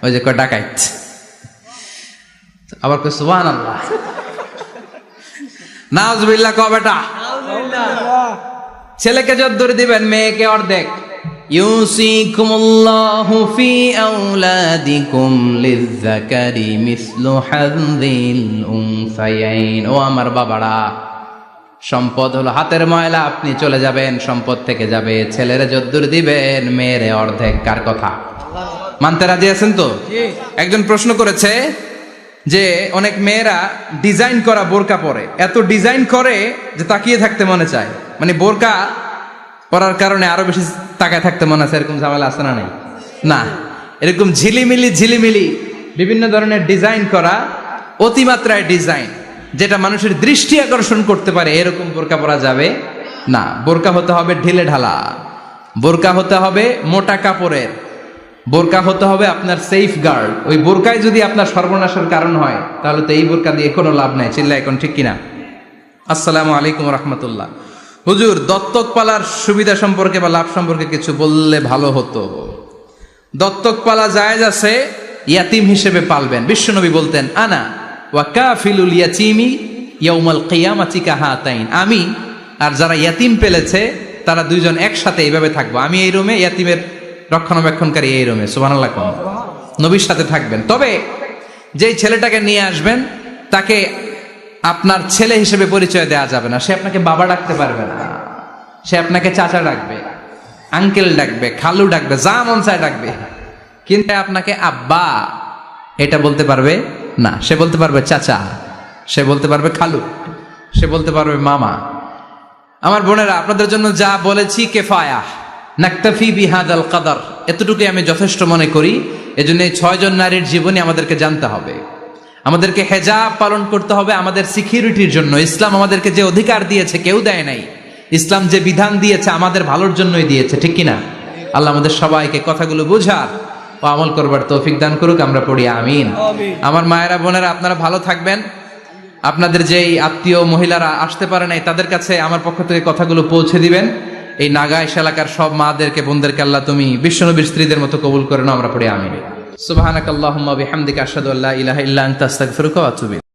ওই যে কয় ডাকাইত। আবার কই সুবহানাল্লাহ। নাউজুবিল্লাহ কও বেটা। ছেলেকে যদ্দুর দিবেন, মেয়েকে অর্ধেক। ইউসিকুমুল্লাহু ফি আওলাদিকুম লিযযাকারি মিসলু হাযযিল উনসায়াইন। ও আমার বাবারা, সম্পদ হলো হাতের ময়লা, আপনি চলে যাবেন, সম্পদ থেকে যাবে। ছেলেরে যদ্দুর দিবেন, মেয়েরে অর্ধেক। কার কথা? মানতে রাজি আছেন তো? একজন প্রশ্ন করেছে যে অনেক মেয়েরা ডিজাইন করা বোরকা পরে, এত ডিজাইন করে যে তাকিয়ে থাকতে মনে চায়। মানে বোরকা পরার কারণে আরো বেশি তাকায় থাকতে মনে আছে, এরকম ঝামেলা আছে না? নাই না, এরকম ঝিলিমিলি বিভিন্ন ধরনের ডিজাইন করা, অতিমাত্রায় ডিজাইন, যেটা মানুষের দৃষ্টি আকর্ষণ করতে পারে, এরকম বোরকা পরা যাবে না। বোরকা হতে হবে ঢিলে ঢালা, বোরকা হতে হবে মোটা কাপড়ের, বোরকা হতে হবে আপনার সেফ গার্ড। ওই বোরকায় যদি আপনার সর্বনাশের কারণ হয়, তাহলে তো এই বোরকা দিয়ে কোনো লাভ নাই। চিল্লা এখন ঠিক কিনা? আসসালামু আলাইকুম রাহমাতুল্লাহ। হুজুর, দত্তক পালার সুবিধা সম্পর্কে বা লাভ সম্পর্কে কিছু বললে ভালো হতো। দত্তক পালা জায়েজ আছে, ইয়াতিম হিসেবে পালবেন। বিশ্বনবী বলতেন, আনা ওয়া কাফিলুল ইয়াতীমি ইয়াউমাল কিয়ামাতি কাহাতাইন, আমি আর যারা ইয়াতিম পেলেছে তারা দুইজন একসাথে এইভাবে থাকবো। আমি এই রুমে, ইয়াতিমের রক্ষণাবেক্ষণকারী এই রুমে। সুবহানাল্লাহ। নবীর সাথে থাকবেন। তবে যেই ছেলেটাকে নিয়ে আসবেন তাকে আপনার ছেলে হিসেবে পরিচয় দেওয়া যাবে না। সে আপনাকে বাবা ডাকতে পারবে না, সে আপনাকে চাচা ডাকবে, আঙ্কেল ডাকবে, খালু ডাকবে, যা মন চায় ডাকবে, কিন্তু আপনাকে আব্বা এটা বলতে পারবে না। সে বলতে পারবে চাচা, সে বলতে পারবে খালু, সে বলতে পারবে মামা। আমার বোনেরা, আপনাদের জন্য যা বলেছি কেফায়া, নাকতাফি বিহাদাল কাদার, এতটুকুই আমি যথেষ্ট মনে করি। এজন্য এই 6 জন নারীর জীবনী আমাদেরকে জানতে হবে, আমাদেরকে হেজাব পালন করতে হবে আমাদের সিকিউরিটির জন্য। ইসলাম আমাদেরকে যে অধিকার দিয়েছে কেউ দেয় নাই। ইসলাম যে বিধান দিয়েছে আমাদের ভালোর জন্যই দিয়েছে, ঠিক কিনা? আল্লাহ আমাদের সবাইকে কথাগুলো বুঝার ও আমল করবার তৌফিক দান করুক। আমরা পড়ি আমিন। আমার মায়েরা বোনেরা, আপনারা ভালো থাকবেন। আপনাদের যেই আত্মীয় মহিলারা আসতে পারে নাই তাদের কাছে আমার পক্ষ থেকে কথাগুলো পৌঁছে দিবেন। এই নাগাইশ এলাকার সব মাদেরকে, বোনদেরকে আল্লাহ তুমি বিশ্বনবীর স্ত্রীদের মতো কবুল করে নাও। আমরা পড়ি আমিন। সুবহানাকাল্লাহুম্মা বিহামদিকা আশহাদু আল্লা ইলাহা ইল্লা আনতা আস্তাগফিরুকা ওয়া আতুবু ইলাইক।